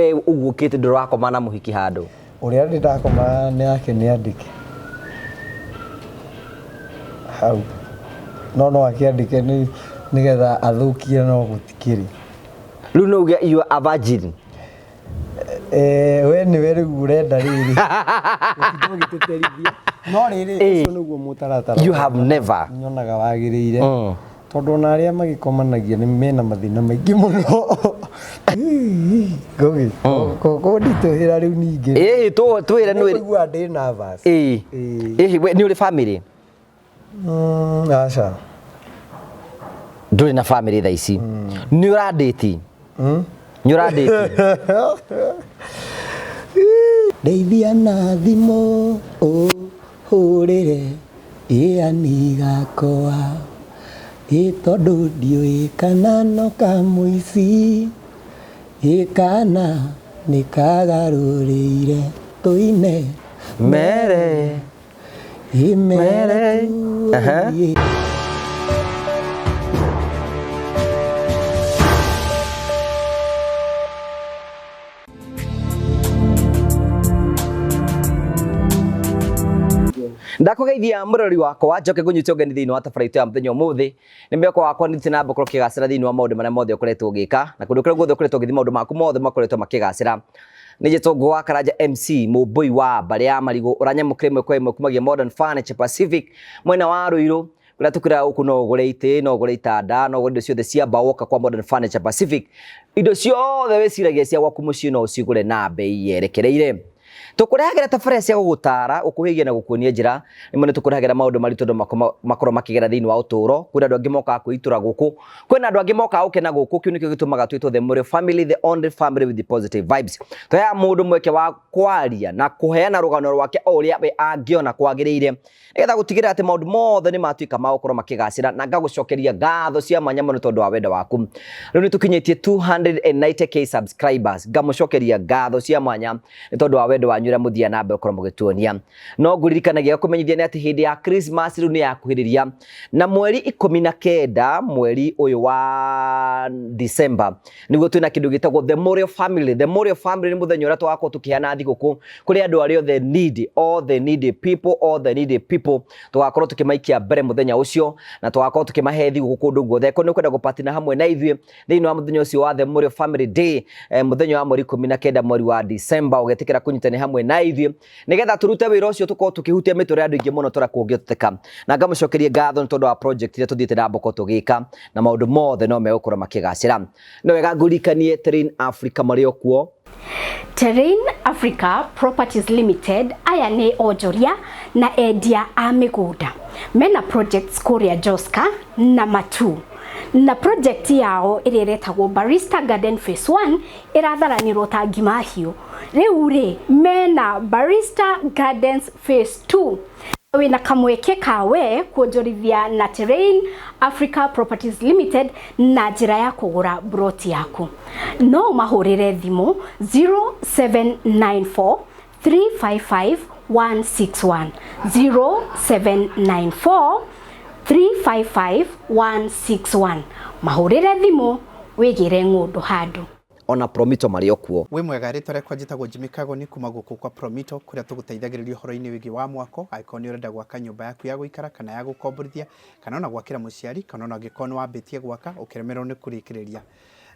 we ugukite ndurakoma na muhiki handu uria ndakoma ni yake ni andike hau no akiandike ni getha athukie no gutikiri riu no uge you a virgin we ni weru urenda riri utithogiteterithia no riri ucio niguo mutaratara you have never nyonaga wagirire tondu na aria magikomanagia ni mena mathina maingi muno gogi ko ndituhira riu ningi twira ni igua ndi nervous ni uri family acha nduri na family tha ici ni ura date ni ura date deithia na thimo hurire ani gakwa tondu ndiui kana no kamuici kana ni kagarurire tuine mere mere ndakugeithia murori wakwa njoke gunyite ugeni thiini wa tabaraitu ya muthenya umuthi ni mioko wakwa nditi na mbokoro kigacira thiini wa maundu maria mothe ukoretwo ugika na kundu kuria guothe ukoretwo ugithi maundu maku mothe makoretwo makigacira ni jitongo wa Karanja MC mubui wa mbari ya marigo uranyamukire mwe kwa imwe kumagia Modern Furniture Pacific mwena wa Ruiru kuria tukira uku no ugure ite no ugure itanda no ugure indo ciothe cia bawoka kwa Modern Furniture Pacific indo ciothe wiciragia cia gwaku mucii no ucigure na bei yerekereire tukurehagera tabarĩra cia gugutara ukuhigia na gukuonia njira imwe tukurehagera maundu mari tondu makoro makigera thiini wa uturo kwina andu angi moka kwitura guku kwina andu angi moka ukena guku kiu nikio gitumaga twitwo the Murray family, the only family with the positive vibes toya mundu mweke wa kwaria na kuheana rugano rwake uria we angiona kwagiriire nigetha gutigira ati maundu mothe ni matuika ma gukorwo makigacira na ngagucokeria ngatho cia mwanya muno tondu wa wendo waku riu ni tukinyitie 290k subscribers ngamucokeria ngatho cia mwanya ni tondu wa wendo wanyu ria muthia na mbe ukorwo mugituonia no nguririkanagia kumenyithia ni ati hindi ya Christmas riu ni yakuhiriria na mweri 19 mweri uyu wa December niguo twina kindu gitagwo the Murray family. The Murray family ni muthenya uria twako tukiheana thiguku kuri andu ario the needy, all the needy people tugakorwo tukimaikia mbere muthenya ucio na tugakorwo tukimahe thiguku kundu guothe ko ni kwenda gupatina hamwe na ithue thiini wa muthenya ucio wa the Murray family day muthenya wa mweri 19 mweri wa December ugetikira kunyitana hamwe na ithue nigetha turute wira ucio tukorwo tukihutia mitore andu ingi muno tora kungiteka na ngamucokerie ngatho ni tondu wa project ire tuthiite na mboko tugika na maundu mothe no megukora makigacira no wega ngurikanie Terrain Africa mario kuo Terrain Africa Properties Limited aya ni onjoria na endia a migunda mena projects kuria Joska na Matu na project yao iretagwo Barista Garden Phase 1 iratharanirwo ta ngimahio riu ri mena Barista Gardens Phase 2 wina kamweke kawe kuonjorithia na Terrain Africa Properties Limited na njira ya kugura broti yaku no mahurire thimu 0794 355 161 0794 355 161 mahurire thimu wigire ngundu handu ona Promito mario kuo we mwega ritwa rekwa njitagwo Jimmy Kagoni kuma guku kwa Promito kuria tuguteithagiriria horo-ini wigi wa mwako aikoni ni urenda gwaka nyumba yaku ya guikara kana ya gukomborithia kana ona gwakira muciari kana ona ngikoni wambitie gwaka ukiremerwo ni kurikiriria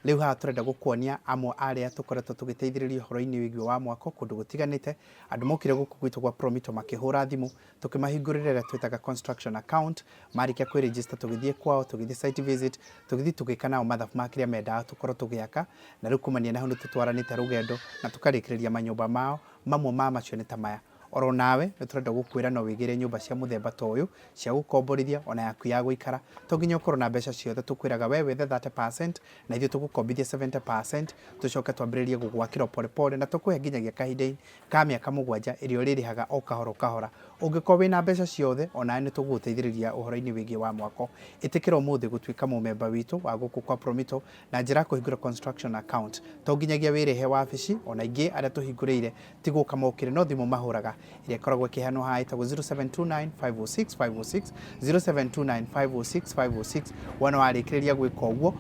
riu ha turenda gukuonia amwe aria tukoretwo tugiteithiriria horo-ini wigi wa mwako kundu gutiganite andu mokire guku gwitu kwa Promito makihura thimu tukimahingurira twitaga construction account marikia kwi register tugithie kwao tugithie site visit tugithie tugikana o mathafu makiria menda tukorwo tugiaka na riu kumania na hundu tutwaranite rugendo na tukarikiriria manyumba mao mamwe ma macio ni tamaya oro nawe ni turenda gukwira no wigire nyumba cia muthemba ta uyu cia gukomborithia ona yaku ya guikara to nginya ukorwo na mbeca ciothe tukwiraga we wethe 30% na ithio tugukombithia 70% tucoke twambiririe gugwakira pole pole na tukuhe nginyagia kahinda ka miaka 7 irio ririhaga o kahora ungikorwo wina mbeca ciothe ona ni tuguteithiriria uhoro-ini wigi wa mwako itikira umuthi gutuika mumemba witu wa guku kwa Promito na njira kuhingura construction account to nginyagia wirehe wabici ona ingi aria tuhinguriire tiguka mokire no thimu mahuraga iria koragwo kihano ha itago 0729506506 0729506506 wana warikiriria gwika uguo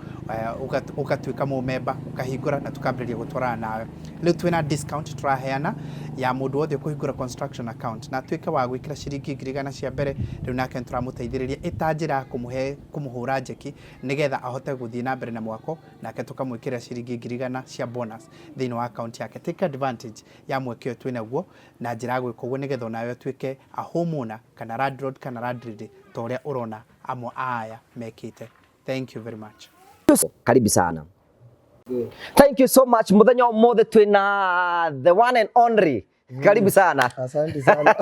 ugatuika mumemba ukahingura na tukambiriria gutwarana nawe riu twina discount turaheana ya mundu wothe kuhingura construction account na tuike wa gwikira ciringi 100 cia mbere riu nake turamuteithiriria itanjira kumuhura njeki nigetha ahote guthii na mbere na mwako nake tukamwikira ciringi 100 cia bonus thiini wa account yake. Take advantage ya mwekio twina guo na njira gwika uguo nigetha nawe tuike a homeowner kana landlord kana landlady toria urona amo aya mekite. Thank you very much. Karibu sana. Thank you so much. Muthenya umothe twina the one and only. Karibu sana. Asante sana.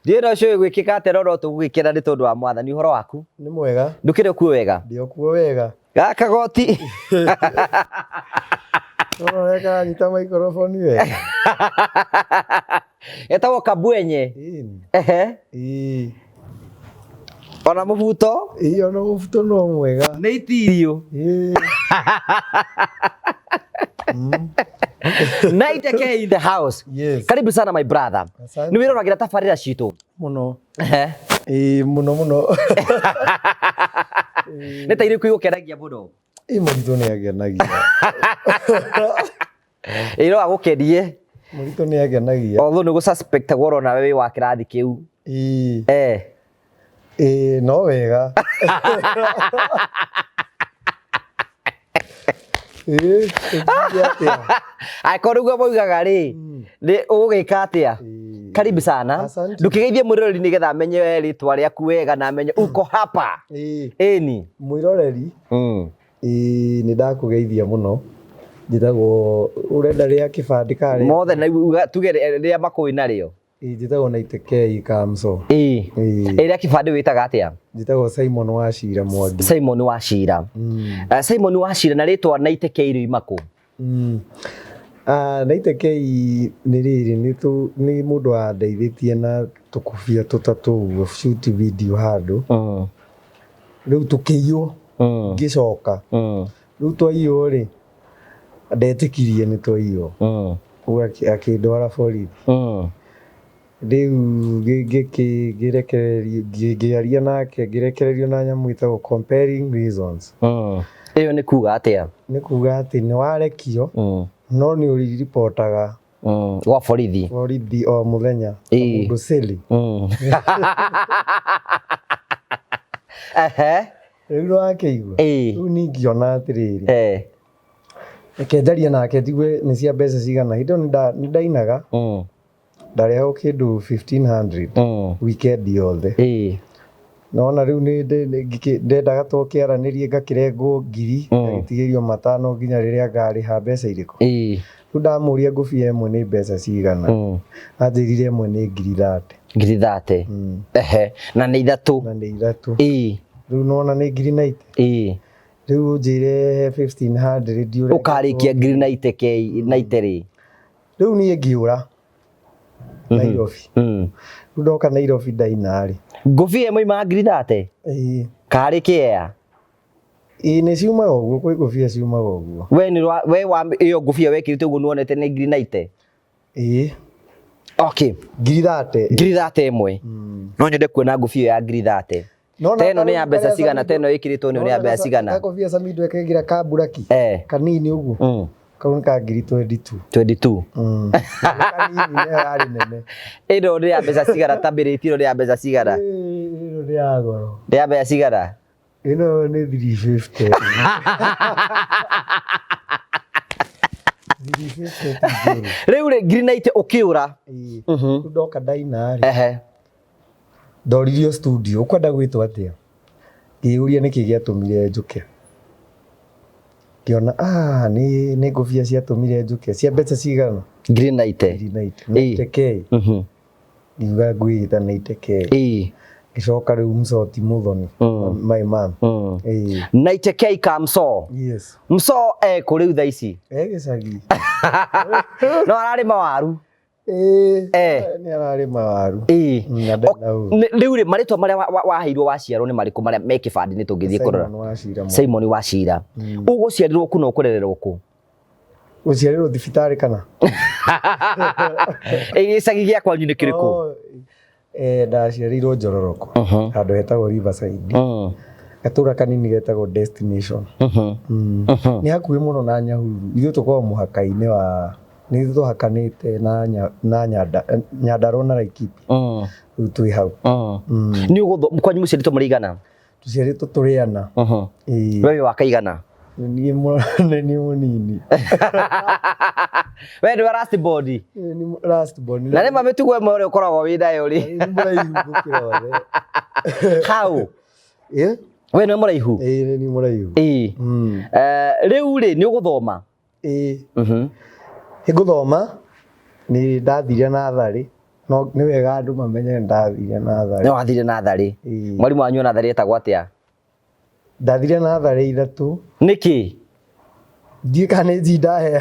Ndiye no show gwikika teroro tugwikira ni tondu wa mwathani uhoro waku Ni mwega. ndukire kuo wega Ndio kuo wega. Gaka goti. Wega nyita microphone wega. Etagwo kabwenye. Ii. Ona mubuto. Iyo no mubuto no mwega. Nĩ itirio. Night K in the house. Yes. Karibu sana my brother. Nĩ wĩroragira tabarĩra citũ. Muno. Muno. Nĩ ta irĩkũ igũkenagia mũno? Mũritũ nĩ agenagia. Ĩro agũkenie. Mũritũ nĩ agenagia. Although nĩ gũsuspectagwo ũrona we wĩ wa kĩrathi kĩu. No wega. Akorwo guo moigaga rĩ nĩ ũgũgĩka atĩa? Karibu sana. Ndukigeithie mwiroreri nigetha amenye rĩtwa rĩaku wega na amenye uko hapa. Ĩni mwiroreri nĩ ndakugeithia mũno. Njĩtagwo urenda rĩa kĩbandĩ karĩ mothe na tuge rĩa makũĩ narĩo. Njĩtagwo naite KA MSOO. Rĩa kĩbandĩ wĩtaga atĩa? Njĩtagwo Simon Wachira Mwangi. Simon Wachira. Simon Wachira na rĩtwa naite K rĩuma kũ? Naite K nĩ rĩrĩ nĩ mũndũ wandeithĩtie na tũkũbia tũtatũ ũguo shoot video handũ. Rĩu tũkĩiywo ngĩcoka. Rĩu twaiywo rĩ ndetĩkirie nĩ twaiywo. Akĩndwara borithi. Rĩu ngĩrekererio nake ngĩrekererio na nyamũ ĩtagwo compelling reasons. Ĩyo nĩ kuga atĩa? Nĩ kuga atĩ nĩ warekio no nĩ ũriripotaga gwa borithi o mũthenya mũndũ silly. Rĩu nĩ wakĩigua. Rĩu ningĩona atĩrĩrĩ reke njarie nake njigue nĩ cia mbeca cigana. Hĩndĩ ĩyo nĩ ndainaga ndarehwo kĩndũ 1500 weekend yothe. Nona rĩu ndendaga tũkĩaranĩrie ngakĩrengwo 1000 ngagĩtigĩrio 500 nginya rĩrĩa ngarĩha mbeca irĩkũ. Rĩu ndamũria ngũbia ĩmwe nĩ mbeca cigana. Anjĩrire ĩmwe nĩ 30,000. Na nĩ ithatũ. Rĩu nona nĩ 90. Rĩu njĩre 1500 ndiũre ũkarĩkia 90 rĩ. Rĩu niĩ ngĩũra Nairobi. Rĩu ndoka Nairobi ndainarĩ. Ngũbia ĩmwe ima 30,000? Karĩ kĩea? Nĩ ciumaga ũguo kwĩ ngũbia ciumaga ũguo. We ĩyo ngũbia wekĩrĩte ũguo nĩwonete nĩ 90,000? Okay. 30,000 ĩmwe. No nyende kuona ngũbia ya 30,000. Teno nĩ ya mbeca cigana? Teno ĩkĩrĩtwo nĩ ya mbeca cigana? Ngũbia Samido ekĩgira kamburaki kanini ũguo. Kau nĩ ka ngiri 22. 22. Kanini nĩ yarĩ nene. Ĩno nĩ ya mbeca cigana? Tambĩrĩti ĩno nĩ ya mbeca cigana? Ĩno nĩ ya goro. Nĩ ya mbeca cigana? Ĩno nĩ 350. 350. Rĩu rĩ 90 ũkĩũra. Rĩu ndoka ndainarĩ. Ndoririo studio ũkwenda gwĩtwo atĩa? Ngĩũria nĩkĩ gĩatũmire njũke. Ngĩona nĩ ngũbia ciatũmire njũke cia mbeca cigana? 90. Naite K. Ngiuga ngwĩta Naite K. Ngĩcoka rĩu MSOO ti Muthoni. My mom. Naite K ka MSOO. Yes. MSOO kũ rĩu thaa ici? Gĩcagi. No ararima waru ni ararima waru riu ri maritwa maria waheirwo waciarwo ni mariku maria me kibandi ni tungithie kurora Simon Wachira uguciarirwo kuno kurererwo ku uciarirwo thibitari kana gicagi gia kwanyu ni kiriku ndaciarirwo Njororoko handu hetagwo Riverside gatura kanini getagwo Destination ni hakuhi muno na Nyahururu ithuĩ tukoragwo muhaka-inĩ wa ni tuhakanite na Nyandarua na Laikipia rĩu twĩ hau ni ugutho kwanyu muciaritwo mũrigana tuciaritwo tũrĩana wewe wakaigana ni munini wewe ndio last body ni last body na nĩ mamĩtugo ĩmwe ũrĩa ũkoragwo wĩ nayo rĩ ni mũraihu gũkĩra othe how we nĩ mũraihu ni mũraihu rĩu rĩ nĩ ũgũthoma ngũthoma ni ndathire natharĩ no nĩ wega andũ mamenye ndathire natharĩ nĩ wathire natharĩ mwarimu wanyu natharĩ etagwo atĩa ndathire natharĩ ithatũ nĩkĩ ndiĩ kana nĩ ndahe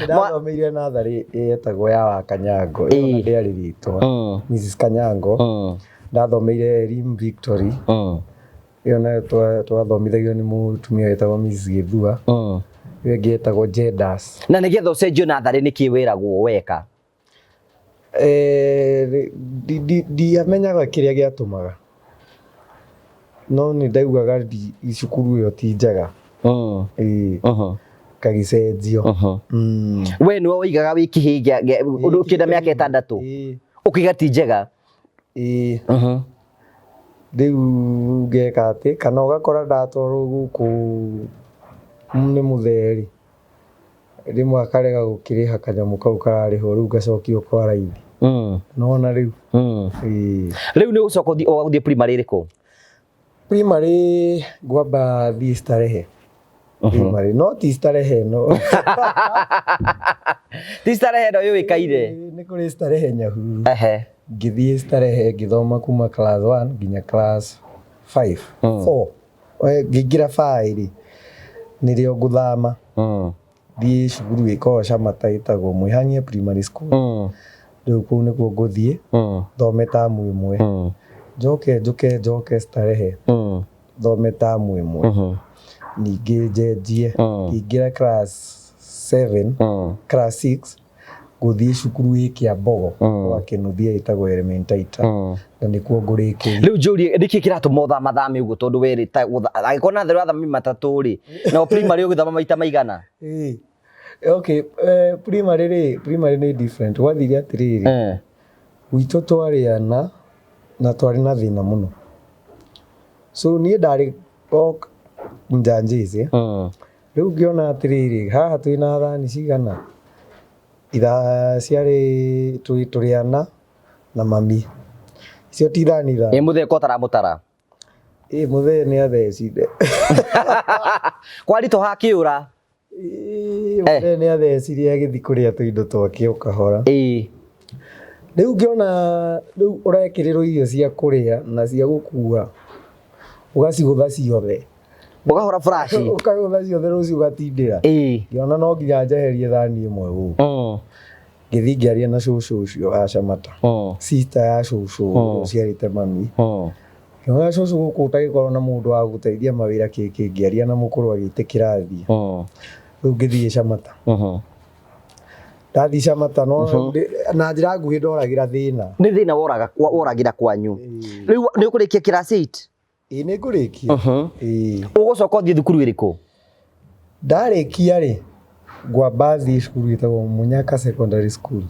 ndathomeire natharĩ etagwo ya Wakanyango ĩyo ndĩarĩ rĩtwa Mrs Kanyango ndathomeire Rim Victory ĩyo nayo twathomithagio nĩ mũtumia wetagwo Mrs Gĩthua ĩyo ĩngĩ etagwo Jedas na nĩgetha ũcenjio natharĩ nĩkĩ wĩragwo weka ndiamenyaga kĩrĩa gĩatũmaga no nĩ ndaiguaga cukuru ĩyo ti njega kagicenjio we nĩwe ũigaga wĩ kĩhĩ ũkĩenda mĩaka 6 ũkiuga ti njega rĩu ngeka atĩ kana ũgakora ndatwarwo gũkũ nĩ mũtheri rĩmwe akarega gũkĩrĩha kanyamũ kau kararĩhwo rĩu ngacokio kwa raithi nona rĩu rĩu nĩ ũgũcoka ũgathiĩ primary ĩrĩkũ primary ngwamba thiĩ Starehe primary no ti Starehe no ti Starehe no yũĩkaire nĩ kũrĩ Starehe Nyahururu ngĩthiĩ Starehe ngĩthoma kuma class 1 nginya class 5 4 ngĩingĩra 5 nĩrĩo ngũthama thiĩ cukuru ĩkoragwo Shamata ĩtagwo Mwĩhang'e primary school rĩu kũu nĩkuo ngũthiĩ thome tamu ĩmwe njoke Starehe thome tamu ĩmwe ningĩ njenjie ngĩingĩra class 7 class 6 ngũthiĩ cukuru ĩ Kĩambogo wa Kĩnuthia ĩtagwo Elementaita na nĩkuo ngũrĩkĩria rĩu njũrie nĩkĩ kĩratũma ũthame ũguo tondũ werĩta angĩkorwo natharĩ wathami matatũ rĩ no primary ũgĩthoma maita maigana okay primary nĩ different wathire atĩrĩrĩ gwitũ twarĩana na twarĩ na thĩna mũno so niĩ ndarĩ njanjĩce rĩu ngĩona atĩrĩrĩ haha twĩna thani cigana ciarĩ tũrĩana na mami icio ti thani mũthee ko taramũtara mũthee nĩ athecire kwarito hakĩũra mũthee nĩ athecire agĩthiĩ kũrĩa tũindo twake o kahora rĩu ngĩona rĩu ũrekĩrĩrwo irio cia kũrĩa na cia gũkua ũgacigũtha ciothe ũgahora flash ũkagũtha ciothe rũciũ ũgatindĩra ngĩona no nginya njeherie thani ĩmwe gũkũ ngĩthiĩ ngĩaria na cũcũ ũcio wa Shamata sister ya cũcũ ũciarĩte mami ngĩona cũcũ gũkũ ũtagĩkorwo na mũndũ wa gũteithia mawĩra kĩkĩ ngĩaria na mũkũrũ agĩtĩkĩra thiĩ rĩu ngĩthiĩ Shamata ndathi Shamata no na njĩra nguhĩ ndoragĩra thĩna nĩ thĩna woragĩra kwanyu rĩu nĩ ũkũrĩkia class 8 nĩ ngũrĩkia ũgũcoka ũthiĩ thukuru ĩrĩkũ ndarĩkia rĩ ngwamba thiĩ cukuru ĩtagwo Munyaka Secondary School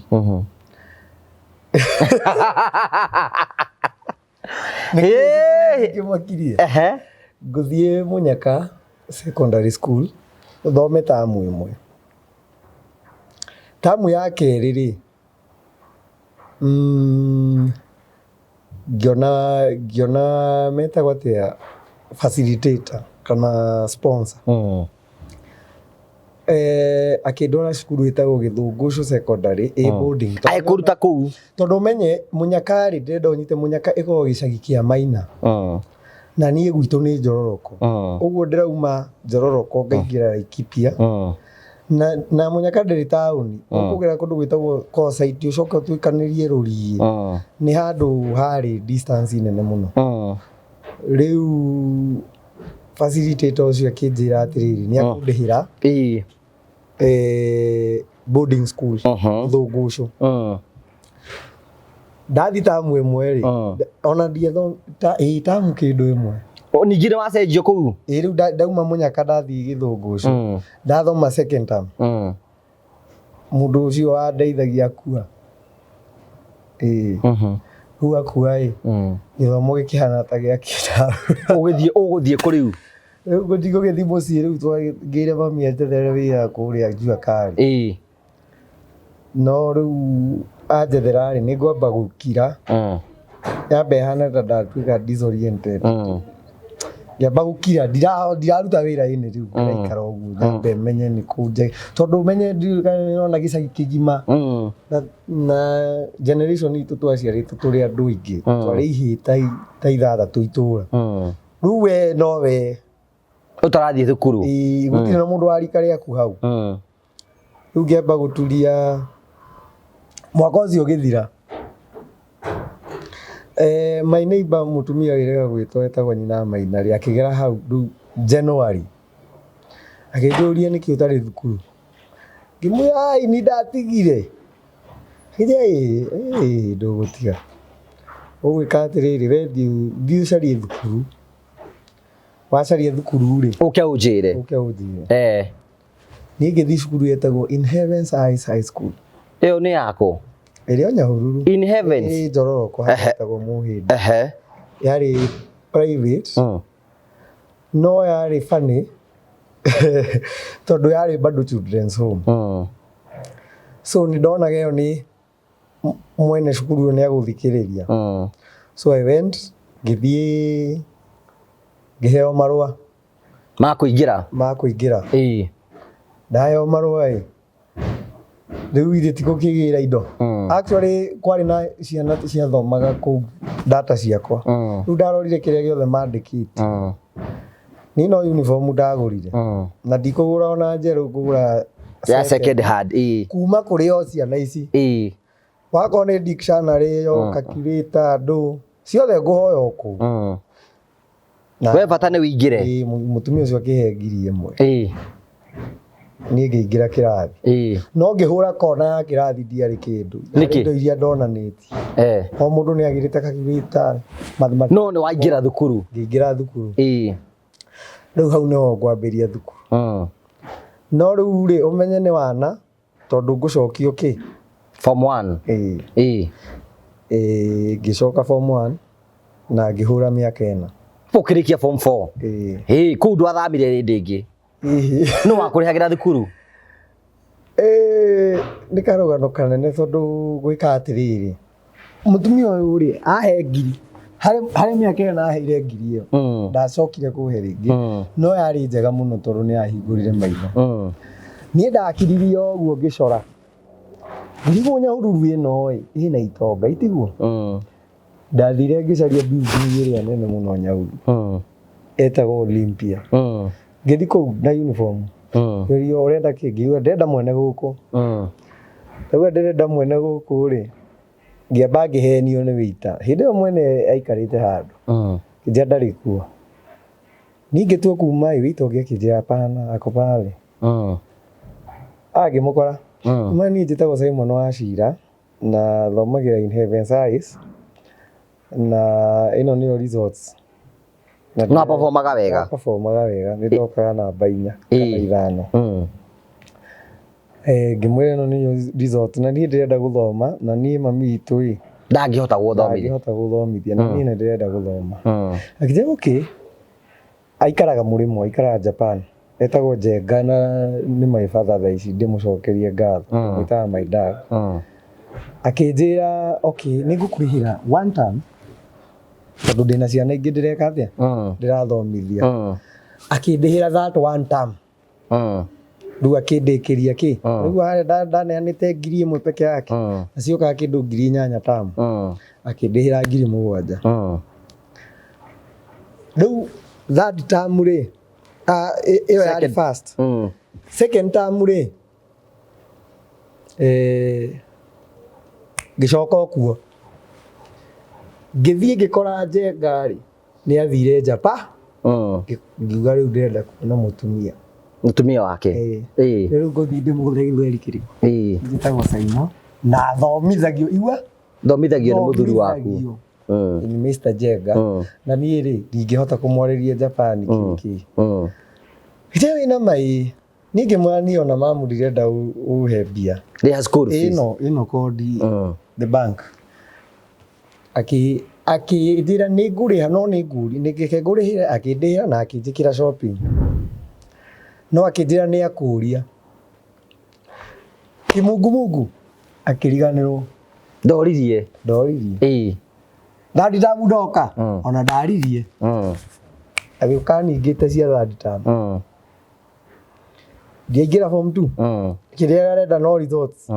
ngĩmakirie ngũthiĩ Munyaka Secondary School thome tamu ĩmwe tamu ya kerĩ rĩ ngĩona metagwo atĩa facilitator kana sponsor akĩndwara cukuru ĩtagwo Gĩthũngũcũ Secondary boarding agĩkũruta kũu tondũ menye Munyaka rĩ ndĩrenda ũnyite Munyaka ĩkoragwo gĩcagi kĩa Maina na niĩ gwitũ nĩ Njororoko ũguo ndĩrauma Njororoko ngaingĩra Laikipia na Munyaka ndĩrĩ taũni ũkũgera kũndũ gwĩtagwo Kosite ũcoke tuikanĩrie Rũriĩ nĩ handũ harĩ distance nene mũno rĩu facilitator ũcio akĩnjĩra atĩrĩrĩ nĩ akũndĩhĩra boarding school Thũngũcũ ndathi tamu ĩmwe rĩ ona ndietho tamu kĩndũ ĩmwe ningĩ nĩ wacenjio kũu rĩu ndauma Munyaka ndathi Gĩthũngũcũ ndathoma second term mũndũ ũcio wandeithagia akua rĩu akua gĩthomo gĩkĩhana ta gĩakĩra ũgũthiĩ kũ rĩu rĩu gũthiĩ mũciĩ rĩu twagĩire mami anjethere wĩra kũrĩa Juakari no rĩu anjethera rĩ nĩ ngwamba gũkira yambe hana ta ndatuĩka disoriented ngĩamba gũkira ndiraruta wĩra-inĩ rĩu ndaikara ũguo nyambe menye nĩ kũnje tondũ menye ndirona gĩcagi kĩgima na generation itũ twaciarĩtwo tũrĩ andũ aingĩ twarĩ ihĩĩ ta ithathatũ itũra rĩu we no we ũtarathiĩ thukuru gũtirĩ na mũndũ wa rika rĩaku hau rĩu ngĩamba gũturia mwaka ũcio ũgĩthira my neighbor mũtumia wĩrega gwĩtwo etagwo nyina Maina rĩ akĩgera hau rĩu January akĩnjũria nĩkĩ ũtarĩ thukuru ngĩmwĩra ai nĩ ndatigire ndũgũtiga ũgwĩka atĩrĩrĩ we thiĩ ũcarie thukuru wacaria thukuru rĩ ũke ũnjĩre niĩ ngĩthiĩ cukuru yetagwo In Heaven's Eyes High School ĩyo nĩ yakũ ĩrĩ o Nyahururu In Heavens Njororoko hatagwo Mũhĩndĩ yarĩ private no yarĩ funny tondũ yarĩ bado children's home so nĩ ndonaga ĩyo nĩ mwene cukuru nĩ agũthikĩrĩria so I went ngĩthiĩ ngĩheo marũa makũingĩra ndaheo marũa rĩu ithe tikũkĩgĩra indo actually kwarĩ na ciana ciathomaga kũu data ciakwa rĩu ndarorire kĩrĩa gĩothe mandĩkĩte niĩ no uniform ndagũrire na ndikũgũra ona njerũ ngũgũra ya second hand kuma kũrĩ o ciana ici wakorwo nĩ dictionary yo calculator ndũ ciothe ngũhoya o kũu we bata nĩ wĩingĩre mũtumia ũcio akĩhe 1,000 niĩ ngĩingĩra kĩrathi no ngĩhũra kona ya kĩrathi ndiarĩ kĩndũ indo iria ndonanĩtie o mũndũ nĩ agĩrĩte calculator no nĩ waingĩra thukuru ngĩingĩra thukuru rĩu hau nĩho ngwambĩria thukuru no rĩu rĩ ũmenye nĩ wana tondũ ngũcokio kĩ form 1 ngĩcoka form 1 na ngĩhũra mĩaka 4 ũkĩrĩkia form 4 kũu ndwathamire rĩndĩ ĩngĩ no wakũrĩhagĩra thukuru nĩ karũgano kanene tondũ gwĩka atĩrĩrĩ mũtumia ũyũ rĩ ahe 1,000 harĩ mĩaka 4 aheire 1,000 ĩyo ndacokire kũhe rĩngĩ no yarĩ njega mũno tondũ nĩ yahingũrire maitho niĩ ndakiririe ũguo ngĩcora ndirigwo Nyahururu ĩno ĩna itonga itiguo ndathire ngĩcaria building ĩrĩa nene mũno Nyahururu etagwo Olympia ngĩthi kũu na uniform ngĩũrio ũrenda kĩ ngiuga ndĩrenda mwene gũkũ rĩu ndĩrenda mwene gũkũ rĩ ngĩamba ngĩhenio nĩ wĩita hĩndĩ ĩyo mwene aikarĩte handũ kĩnja ndarĩ kuo ningĩ kuma wĩita ũngĩ akĩnjĩra hapana ako pale ngĩmũkora ma niĩ njĩtagwo Simon wa Cira na thomagĩra In Heaven's Eyes na ĩno nĩyo resorts no performaga wega nĩ ndokaga namba 4 kana 5 ngĩmwĩra ĩno nĩyo resort na niĩ ndĩrenda gũthoma na niĩ mami witũ ndangĩhota gũthomithia na niĩ nĩ ndĩrenda gũthoma akĩnjĩra okay aikaraga mũrĩmo aikaraga Japan etagwo Njenga na nĩ my father thaa ici ndĩmũcokerie ngatho mwĩtaga my dad akĩnjĩra okay nĩ ngũkũrĩhĩra one time tondũ ndĩna ciana ingĩ ndĩreka atĩa ndĩrathomithia akĩndĩhĩra that one time rĩu akĩndĩkĩria kĩ rĩu harĩa ndaneanĩte 1,000 peke yake na ciokaga kĩndũ 8,000 tamu akĩndĩhĩra 7,000 Riu third term ri iyo yari first second term ri gicoka kuo ngithie ngikora Njenga ri ni athire Japa ngiuga riu ndirenda kuona mutumia wake riu nguthie ndimugeithie rikiri njitagwo Saimo na thomithagio igua thomithagio ni muthuri waku ni Mr. Njenga na ni ri ndingihota kumwariria Japan kiki ite wina mai ninge mwani ona mamu ndirenda uhe bia they has school fees ino kodi the bank aki ndira ni nguriha no ni nguri ningike ngurihira akindira na akinjikira shopping no akindira ni akuria kimungu akiriganirwo ndoririe third term ndoka ona ndaririe agiuka ningite cia third term ngĩingĩra form 2 kĩrĩa arenda no results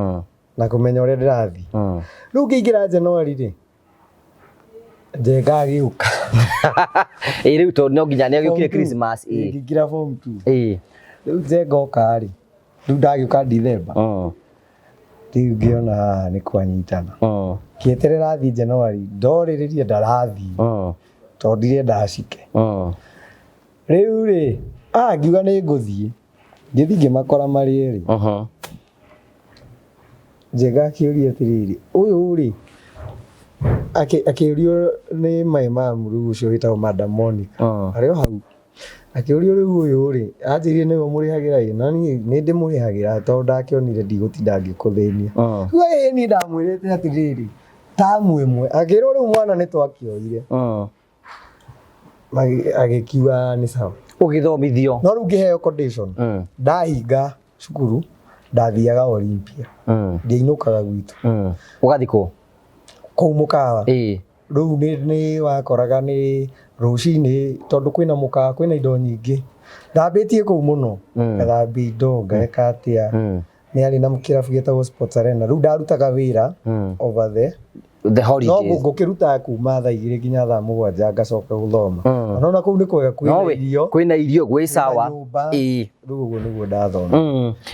na kũmenya ũrĩa ndĩrathi rĩu ngĩingĩra January rĩ Njenga agĩũka rĩu to no nginya nĩ agĩũkire Christmas ngĩingĩra form 2 rĩu Njenga oka rĩ rĩu ndagĩũka December rĩu ngĩona nĩ kwanyitana kĩeterera thi January ndorĩrĩria ndarathi tondũ ndirenda acike rĩu rĩ ngiuga nĩ ngũthiĩ ngĩthi ngĩmakora marĩ erĩ Njenga akĩũria atĩrĩrĩ ũyũ rĩ akĩũrio nĩ my mom rĩu ũcio wĩtagwo Madam Monica arĩ o hau akĩũrio rĩu ũyũ rĩ anjĩrire nĩwe mũrĩhagĩra na niĩ nĩ ndĩmũrĩhagĩra tondũ ndakĩonire ndigũtinda ngĩkũthĩnia rĩu niĩ ndamwĩrĩte atĩrĩrĩ tamu ĩmwe akĩrwo rĩu mwana nĩ twakĩoire agĩkiuga nĩ sawa ũgĩthomithio no rĩu ngĩheo condition ndahinga cukuru ndathiaga Olympia ndiainũkaga gwitũ ũgathikwo kũu mũkawa rĩu nĩ wakoraga nĩ rũcinĩ tondũ kwĩna mũkawa kwĩna indo nyingĩ ndambĩtie kũu mũno ngathambia indo ngeka atĩa nĩ arĩ na kĩrabu gĩtagwo Sports Arena rĩu ndarutaga wĩra over the holidays no ngũkĩruta kuma thaa 2 nginya thaa 7 ngacoka gũthoma ona kũu nĩ kwega kwĩna irio gwĩ sawa rĩu ũguo nĩguo ndathoma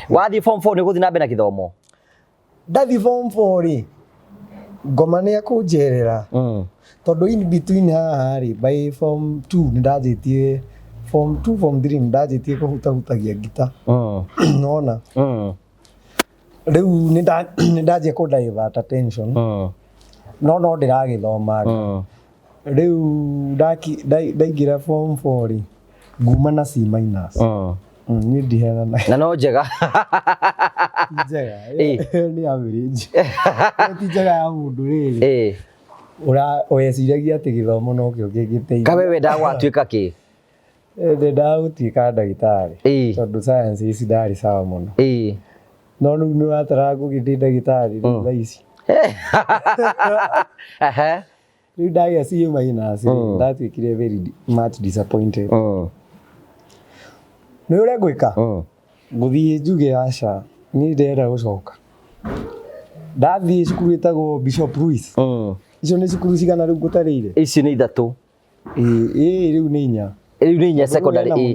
wathiĩ form 4 nĩ gũthiĩ na mbere na gĩthomo ndathi form 4 rĩ ngoma nĩ akũnjerera tondũ in between haha rĩ by form 2 nĩ ndanjĩtie form 2 form 3 nĩ ndanjĩtie kũhutahutagia ngita nona rĩu nĩ ndanjia kũ divert attention no ndĩragĩthomaga rĩu ndaingĩra form 4 rĩ nguma na C minus niĩ ndiheana na no njega nĩ average ti njega ya mũndũ rĩrĩ ũreciragia atĩ gĩthomo no kĩo kĩngĩteithia kawe wendaga gwatuĩka kĩ ndendaga gũtuĩka ndagĩtarĩ tondũ science ici ndarĩ sawa mũno no rĩu nĩ watara gũgĩtĩ ndagĩtarĩ rĩu thaa ici rĩu ndagĩa C minus ndatuĩkire very much disappointed nĩ ũrĩa ngwĩka ngũthiĩ njuge aca niĩ ndĩrenda gũcoka ndathiĩ cukuru ĩtagwo Bishop Louis icio nĩ cukuru cigana rĩu ngũtarĩire ici nĩ 3 rĩu nĩ 4 secondary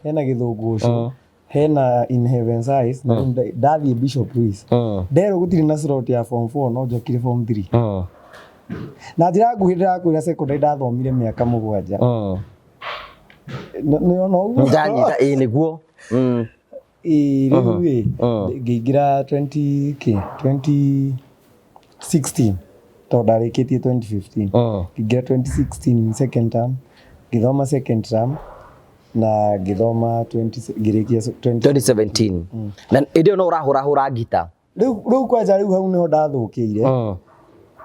hena Gĩthũngũ ũcio hena In Heaven's Eyes na ndathiĩ Bishop Louis nderwo gũtirĩ na slot ya form 4 no njokire form 3 na njĩra nguhĩ ndĩrakwĩra secondary ndathomire mĩaka 7 nĩona ũguo ndanyita nĩguo rĩu ngĩingĩra 2016 tondũ ndarĩkĩtie 2015 ngĩingĩra 2016 second term ngĩthoma second term na ngĩthoma ngĩrĩkia 2017 na ĩndĩ no ũrahũra ngita rĩu kwanja rĩu hau nĩho ndathũkĩire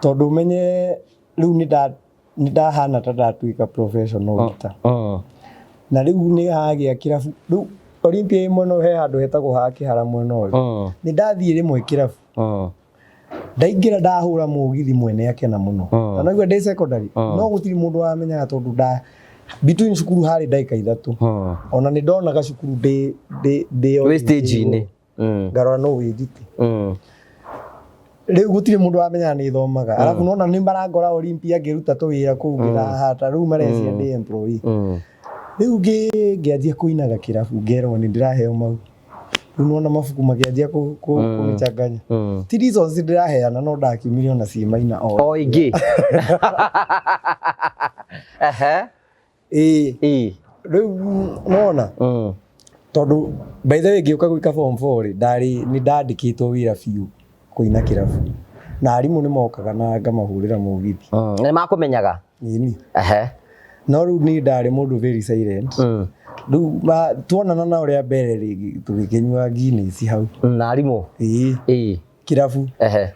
tondũ menye rĩu nĩ ndahana ta ndatuĩka professional guitar na rĩu nĩ hagĩa kĩrabu rĩu Olympia ĩmwe he handũ hetagwo ha kĩhara mwena ũyũ nĩ ndathiĩ rĩmwe kĩrabu ndaingĩra ndahũra mũgithi mwene akena mũno na naigua ndĩ secondary no gũtirĩ mũndũ wamenyaga tondũ between cukuru harĩ ndagĩka 3 ona nĩ ndonaga cukuru ndĩ stage-inĩ ngarora no wĩnjiti riu gutire mundu amenya ni thomaga alafu nona ni marangora Olympia ngiruta tuwira kuu ngirahata riu marecia ndi employee riu ngianjia kuinaga kirabu ngerwo ni ndiraheo mau riu nona mabuku makianjia kuchanganya ti reasons ndiraheana no ndakiumirio na ciemaina o ingi riu nona tondu by the way ngiuka gwika form 4 ni ndandikitwo wira biu kuina kirabu na arimu ni mokaga na ngamahurira mugithi ni makumenyaga nini no riu ni ndari mundu very silent riu tuonana na uria mbere rigi tugikinywa Guinness hau na arimu kirabu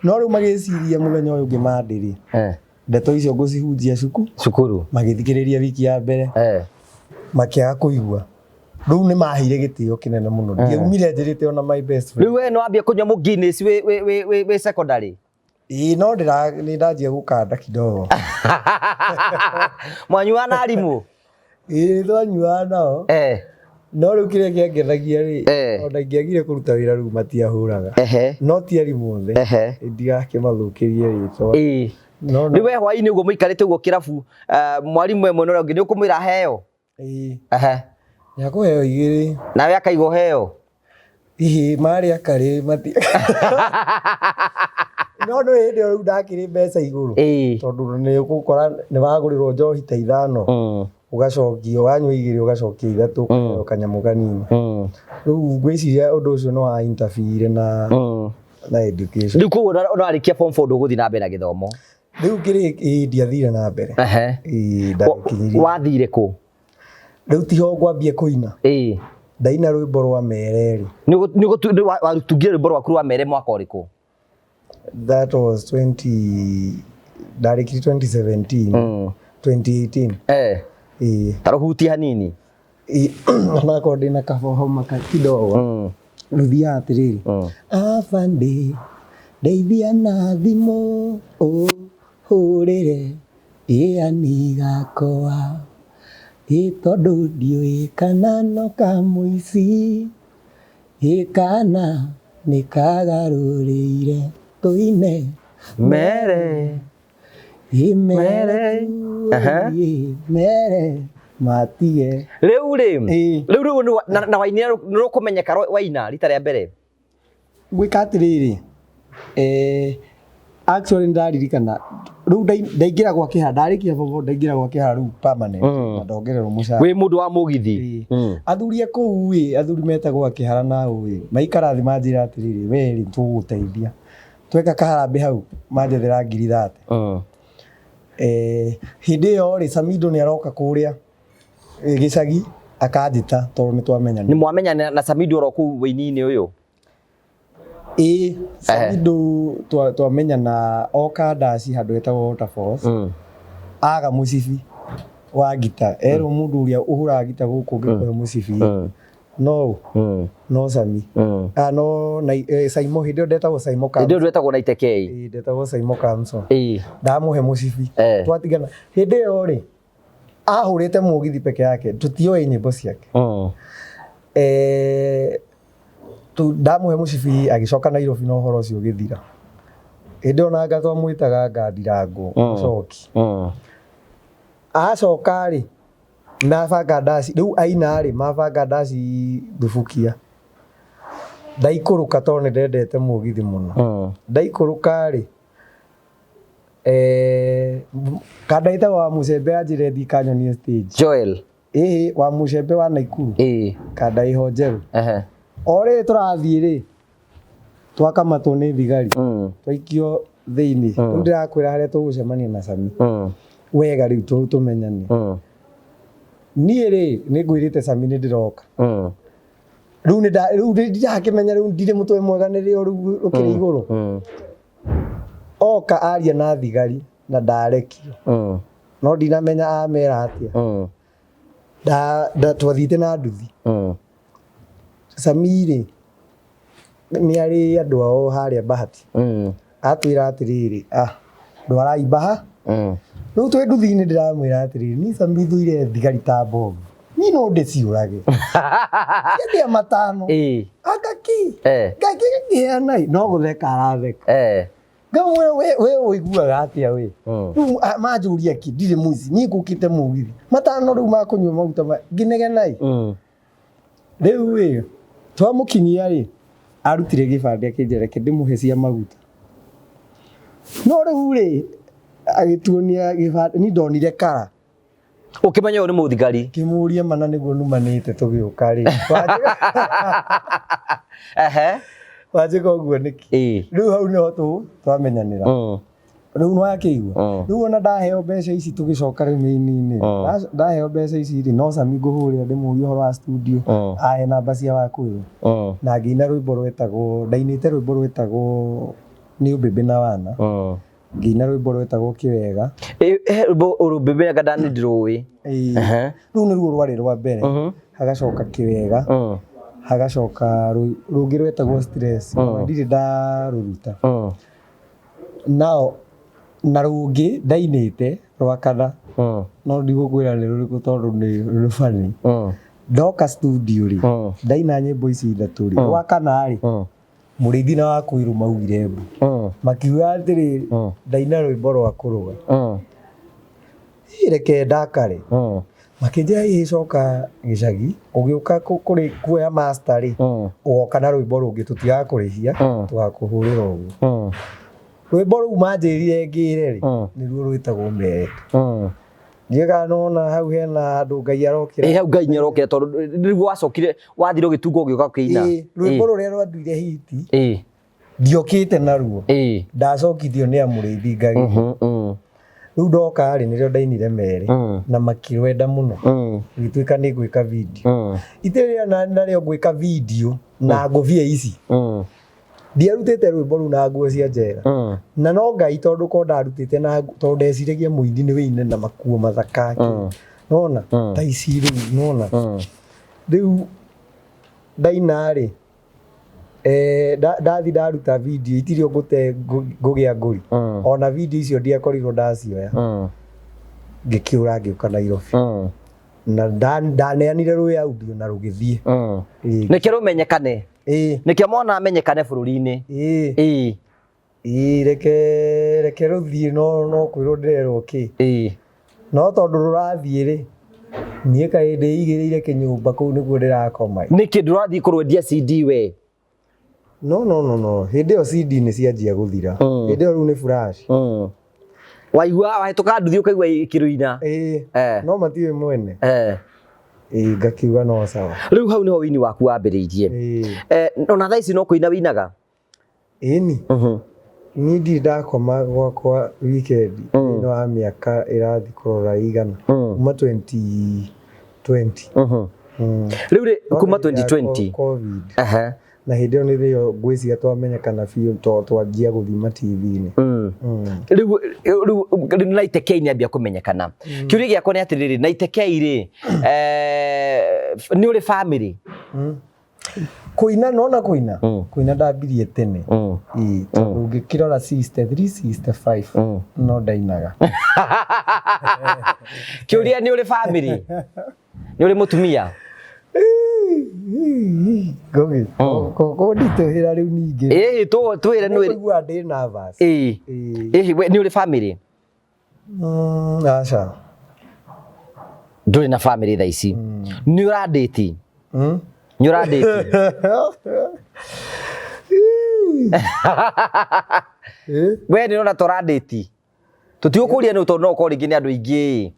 no riu magiciria muthenya uyu ngimandiri ndeto icio ngucihunjia cukuru magithikiriria wiki ya mbere makiaga kuigua riu ni mahire gitio kinene muno ngiumire njirite ona my best friend riu we no ambia kunywa mu Guinness we secondary no ni ndanjia gukanda kidogo mwanyuana arimu twanyua nao no riu kiria kiangenagia ri ona ngiagire kuruta wira riu matiahuraga no ti arimu othe ndigakimathukirie ritwa riu we hwaini uguo muikarite uguo kirabu mwarimu we mwena ungi ni ukumwira heo yakuheo igiri nawe akaigwo heo mari akari mati no hindi riu ndakiri mbeca iguru tondu ni gukora ni wagurirwo njohi ta 5 ugacokio wanywa igiri ugacokio 3 kanyamu kanini riu ngwiciria undu ucio no wa interfere na education riu koguo no arikia form 4 nduguthi na mbere na githomo riu kiri ndiathire na mbere wathire ku riu tiho ngwambia kuina ndaina rwimbo rwa mereri watungire rwimbo rwaku rwa mere mwaka uriku that was 2017 2018 taruhutia hanini onako ndina kabohoma kidogo ruthia atiriri afande ndeithia na thimu hurire ani gakwa tondu ndiui kana no kamuici kana ni kagarurire tuine mere mere matige riu na waini rukumenyeka waina rita ria mbere gwika atiriri actually ndaririkana riu ndaingira gwa kiha ndarikia bobo ndaingira gwa kiha riu permanent na ndongererwo mucara wi mundu wa mugithi athuri kuu athuri metagwo gwa kihara na maikara thi manjira atiriri weri tuguteithia tweka kaharambe hau manjethera 30 hindi yo ri Samido ni aroka kuria gicagi akajita tondu ni twamenya ni mwamenya na Samido oroku wini-ini uyu Samido twamenya na oka ndaci handu etagwo Waterfalls aga musibi wa gita ero mundu uria uhuraga gita guku ngikuhe musibi no Sami no Saimo hindi ndetagwo Saimo Kamso hindi ndetagwo na itekei ndetagwo Saimo Kamso ndamuhe musibi twatigana hindi yo ri ahurite mugithi peke yake tutioe nyimbo ciake ndamuhe musibi agicoka Nairobi no horo cio githira hindi ona ngatwa mwitaga Ngandirango coki acoka ri mabanga ndaci riu aina ri mabanga ndaci Thubukia ndaikuruka tondu ndendete mugithi muno ndaikuruka ri kandaita wa Mucembe anjire thi kanyonie stage Joel wa Mucembe wa Naikuru kandaiho njeru ore turathie ri twakamatwo ni thigari twaikio thiini riu ndirakwira haria tugucemania na Sami wega riu tumenyane nie ri ni ngwirite Sami ni ndiroka riu ndirakimenya riu ndire mutwe mwega ni rio riu ukiri iguru oka aria na thigari na ndarekio no ndinamenya amera atia twathite na nduthi Sami ri ni ari andu ao haria Bahati atwira atiriri ndwarai baha riu twi nduthi-ini ndiramwira atiriri ni Sami thuire thigari ta bomu ni no ndiciurage ndia matano agaki ngaki nai no gutheka aratheka Ngamwĩra we ũiguaga atĩa we? Rĩu manjũria kĩ ndirĩ mũici niĩ ngũkĩte mũgithi. Matano rĩu ma kũnyua maguta nginegenai. Rĩu we twamũkinyia rĩ arutire gĩbandĩ akĩnjĩra reke ndĩmũhe cia maguta. No rĩu rĩ agĩtuonia gĩbandĩ ni ndonire kara. Ukimenya uri muthigari Kimuria mana niguo numanite tugĩũka rĩ. Wajĩka ũguo nĩkĩ? Rĩu hau nĩho twamenyanĩra. Rĩu nĩ wakĩigua. Rĩu ona ndaheo mbeca ici tũgĩcoka rĩmĩini-inĩ. Ndaheo mbeca ici rĩ no Sami ngũhũrĩra ndĩmũrie ũhoro wa studio. Ahe namba cia Wakũyũ. Na ngĩina rwĩmbo rwetagwo ndainĩte rwĩmbo rwetagwo nĩ ũmbĩmbĩ na wana. Ngĩina rwĩmbo rwetagwo kĩwega. Ũmbĩmbĩ na ganda nĩ ndĩrũĩ. Rĩu nĩruo rwarĩ rwa mbere. Hagacoka kĩwega. Hagacoka rũngĩ rwetagwo stress. Ndirĩ ndaruruta. Nao na rũngĩ ndainĩte rwa kana. No ndigũkwĩra nĩ rũrĩkũ tondũ nĩ rũbani. Ndoka studio rĩ ndaina nyĩmbo ici ithatũ rĩ rwa kana rĩ Mũrĩithi na Wakũyũ maugire mbu. Makiuga atĩrĩ ndaina rwĩmbo rwa kũrũga. Reke ndakare. Makĩnjĩra ĩcoka gĩcagi ũgĩũka kũrĩ kuoya master rĩ ũgoka na rwĩmbo rũngĩ tũtigakũrĩhia tũgakũhũrĩra ũguo. Rwĩmbo rũu manjĩrire ngĩre rĩ nĩruo rwĩtagwo Mereto. Njega nona hau hena andũ Ngai arokĩra. Hau Ngai nĩarokĩra tondũ nĩruo wacokire wathire ũgĩtunga ũgĩũka ũkĩina. Rwĩmbo rũrĩa rwanduire hiti ndiokĩte naruo. Ndacokithio nĩ Mũrĩithi Ngagi. Rĩu ndoka rĩ nĩrĩo ndainire merĩ na makĩrwenda mũno. Gĩtuĩka nĩ gwĩka video. Itĩrĩra narĩo gwĩka video na ngũbia ici. Ndiarutĩte rwĩmbo rũu na nguo cia njera. Na no Ngai tondũ ko ndarutĩte na tondũ ndeciragia mũini nĩ wĩine na makuo mathaka. Nona ta ici rĩu nona. Rĩu ndaina rĩ ndathi ndaruta video itirĩ ngũte ngũgĩa ngũri. Ona video icio ndiakorirwo ndacioya. Ngĩkĩũra ngĩũka Nairobi. Na ndaneanire rũĩ audio na rũgĩthiĩ. Nĩkĩo rũmenyekane. Nĩkĩo mwana amenyekane bũrũri-inĩ. Reke rũthiĩ no kwĩrwo ndĩrerwo kĩ. No tondũ rũrathiĩ rĩ niĩ kaĩ ndĩigĩrĩire kĩnyũmba kũu nĩguo ndĩrakoma. Nĩkĩ ndũrathiĩ kũrwendia CD we? No hĩndĩ ĩyo CD nĩ cianjia gũthira. Hĩndĩ ĩyo rĩu nĩ flash. Waigua wahĩtũka nduthi ũkaigua ikĩrũina. No matiũĩ mwene. Ngakiuga no sawa. Rĩu hau nĩho wĩini waku wambĩrĩirie. Ona thaa ici no kũina wĩinaga? Ĩni. Niĩ ndirĩ ndakoma gwakwa weekend thĩinĩ wa mĩaka ĩrathiĩ kũrora igana. Kuma 2020. Rĩu rĩ kuma 2020. Covid. Na hĩndĩ ĩyo nĩrĩo ngwĩciria twamenyekana biũ twanjia gũthima TV-inĩ. Rĩu Naite K nĩambia kũmenyekana. Kĩũria gĩakwa nĩ atĩrĩrĩ Naite K rĩ nĩ ũrĩ family? Kũina nona kũina ndambirie tene. Tondũ ũngĩkĩrora 63 65 no ndainaga. Kĩũria nĩ ũrĩ family? Nĩ ũrĩ mũtumia? Gogi. Ko nditũhĩra rĩu ningĩ. Twĩre nĩ ũrĩ ndĩ nervous. Nĩ ũrĩ family? Aca. Ndũrĩ na family thaa ici. Nĩ ũrandĩti? Nĩ ũrandĩti? We nĩ ũrona tũrandĩti? Tũtigũkũria nĩ tondũ no ũkorwo rĩngĩ nĩ andũ aingĩ.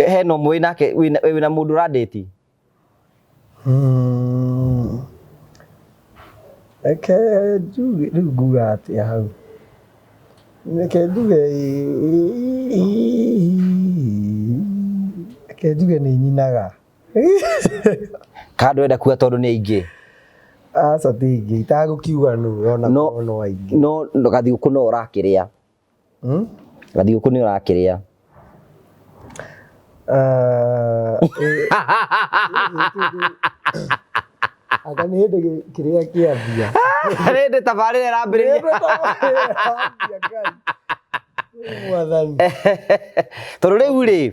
Hena ũmwe nake wĩna mũndũ ũrandĩti? Reke njuge rĩu nguga atĩa hau. Reke njuge nĩ nyinaga. Ka ndwenda kuga tondũ nĩ aingĩ? Aca ti aingĩ itagũkiuga nũ ona no aingĩ. No gathigũkũ no ũrakĩrĩa? Gathigũkũ nĩ ũrakĩrĩa? Aka nĩ hĩndĩ kĩrĩa kĩambia. Hĩndĩ tabarĩra ĩrambĩrĩria. Tondũ rĩu rĩ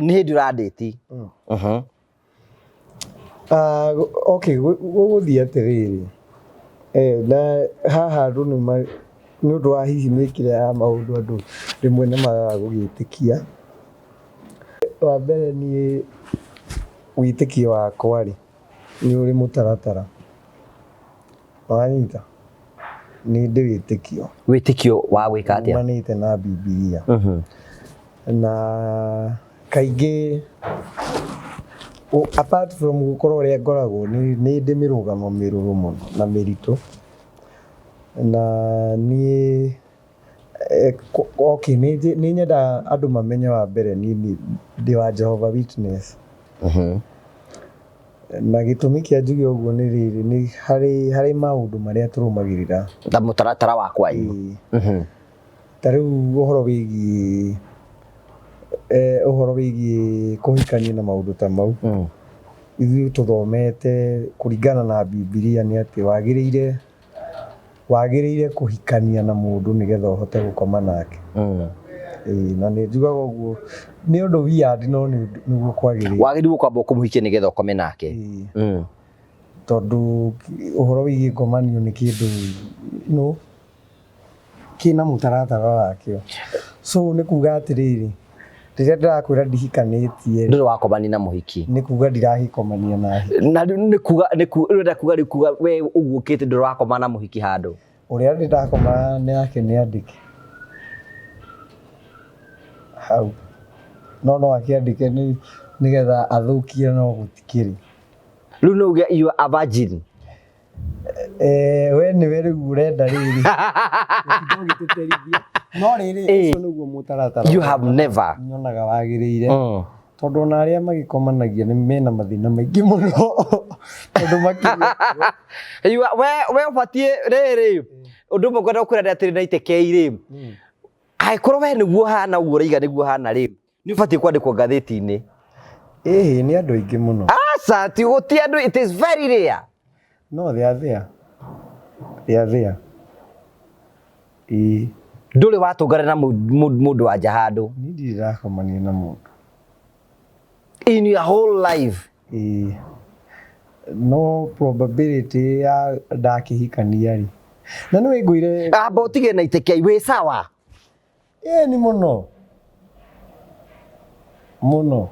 nĩ hĩndĩ ũrandĩti? Okay, gũgũthiĩ atĩrĩrĩ na haha andũ nĩ ũndũ wa hihi mĩkĩre ya maũndũ andũ rĩmwe nĩ magaga gũgĩtĩkia. Wa mbere niĩ wĩtĩkio wakwa rĩ nĩ ũrĩ mũtaratara, wanyita nĩ ndĩ wĩtĩkio wa gwĩka atĩa umanĩte na Bibilia. Na kaingĩ apart from gũkorwo ũrĩa ngoragwo nĩ ndĩ mĩrũgamo mĩrũrũ mũno na mĩritũ, na niĩ okay nĩ nyendaga andũ mamenye wa mbere niĩ ndĩ wa Jehovah Witness. Na gĩtũmi kĩa njuge ũguo nĩ rĩrĩ, nĩ harĩ maũndũ marĩa tũrũmagĩrĩra ta mũtaratara wa kwanyu. Ta rĩu ũhoro wĩgiĩ kũhikania na maũndũ ta mau, ithuĩ tũthomete kũringana na Bibilia nĩ atĩ wagĩrĩire kũhikania na mũndũ nĩgetha ũhote gũkoma nake. Na nĩ njugaga ũguo nĩ ũndũ weird no nĩguo kwagĩrĩire. Wagĩrĩirwo kwamba kũmũhikia nĩgetha ũkome nake. Tondũ ũhoro wĩgiĩ ngomanio nĩ kĩndũ kĩna mũtaratara wakĩo. So nĩ kuga atĩrĩrĩ, rĩrĩa ndĩrakwĩra ndihikanĩtie ndũrĩ wakomania na mũhiki, nĩ kuga ndirahikomania nake. Na nĩ kuga we ũguũkĩte ndũrĩ wakoma na mũhiki handũ. Ũrĩa ndĩrakoma nake nĩ andĩke hau, no akĩandĩke nĩgetha athũkie no gũtikĩrĩ. Rĩu no uge you are a virgin. We nĩwe rĩu ũrenda rĩrĩ no rĩrĩ ũcio nĩguo mũtaratara. You have never nyonaga wagĩrĩire, tondũ ona arĩa magĩkomanagia nĩ mena mathĩna maingĩ mũno tondũ makĩria we ũbatiĩ rĩrĩ ũndũ ũmwe ngwenda gũkwĩra atĩrĩ na itekei rĩ, angĩkorwo we nĩguo hana ũguo ũraiga nĩguo hana rĩ, nĩ ũbatiĩ kwandĩkwo ngathĩti-inĩ. Nĩ andũ aingĩ mũno. Aca ti gũti andũ, it is very rare. No they are there. Ndũrĩ watũngana na mũndũ wa nja handũ? Niĩ ndirakomania na mũndũ in your whole life. No probability ya ndakĩhikania rĩ, na nĩ wĩngũire amba ũtige na itekei wĩ sawa. Nĩ mũno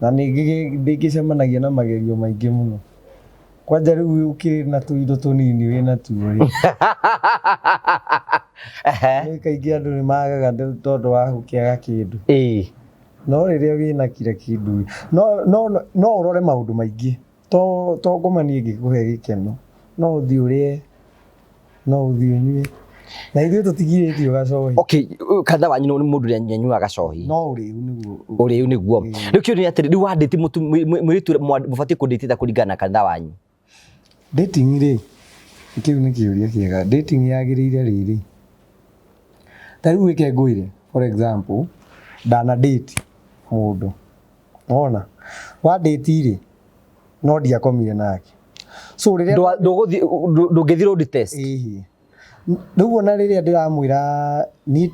na nĩngĩcemanagia na magerio maingĩ mũno. Kwanja rĩu ũkĩrĩ na tũindo tũnini wĩna tuo rĩ, kaingĩ andũ nĩ magaga tondũ wa gũkĩaga kĩndũ. No rĩrĩa wĩna kira kĩndũ no ũrore maũndũ maingĩ, to ngomania ĩngĩkũhe gĩkeno, no ũthiĩ ũrĩe, no ũthiĩ ũnyue, na ithuĩ tũtigirĩtio gacohi. Okay, kanitha wanyu nĩ mũndũ ũrĩa anyuaga gacohi? No ũrĩu nĩguo. Rĩu kĩũria nĩ atĩrĩ, rĩu wandĩti mũirĩtu mũbatiĩ kũndĩti kũringana na kanitha wanyu? Dating rĩ, kĩu nĩ kĩũria kĩega. Dating yagĩrĩire rĩrĩ, ta rĩu reke ngwĩre for example, ndana date mũndũ, wona wa date rĩ no ndiakomire nake, so rĩrĩa ndũngĩthiĩ road test. Rĩu ona rĩrĩa ndĩramwĩra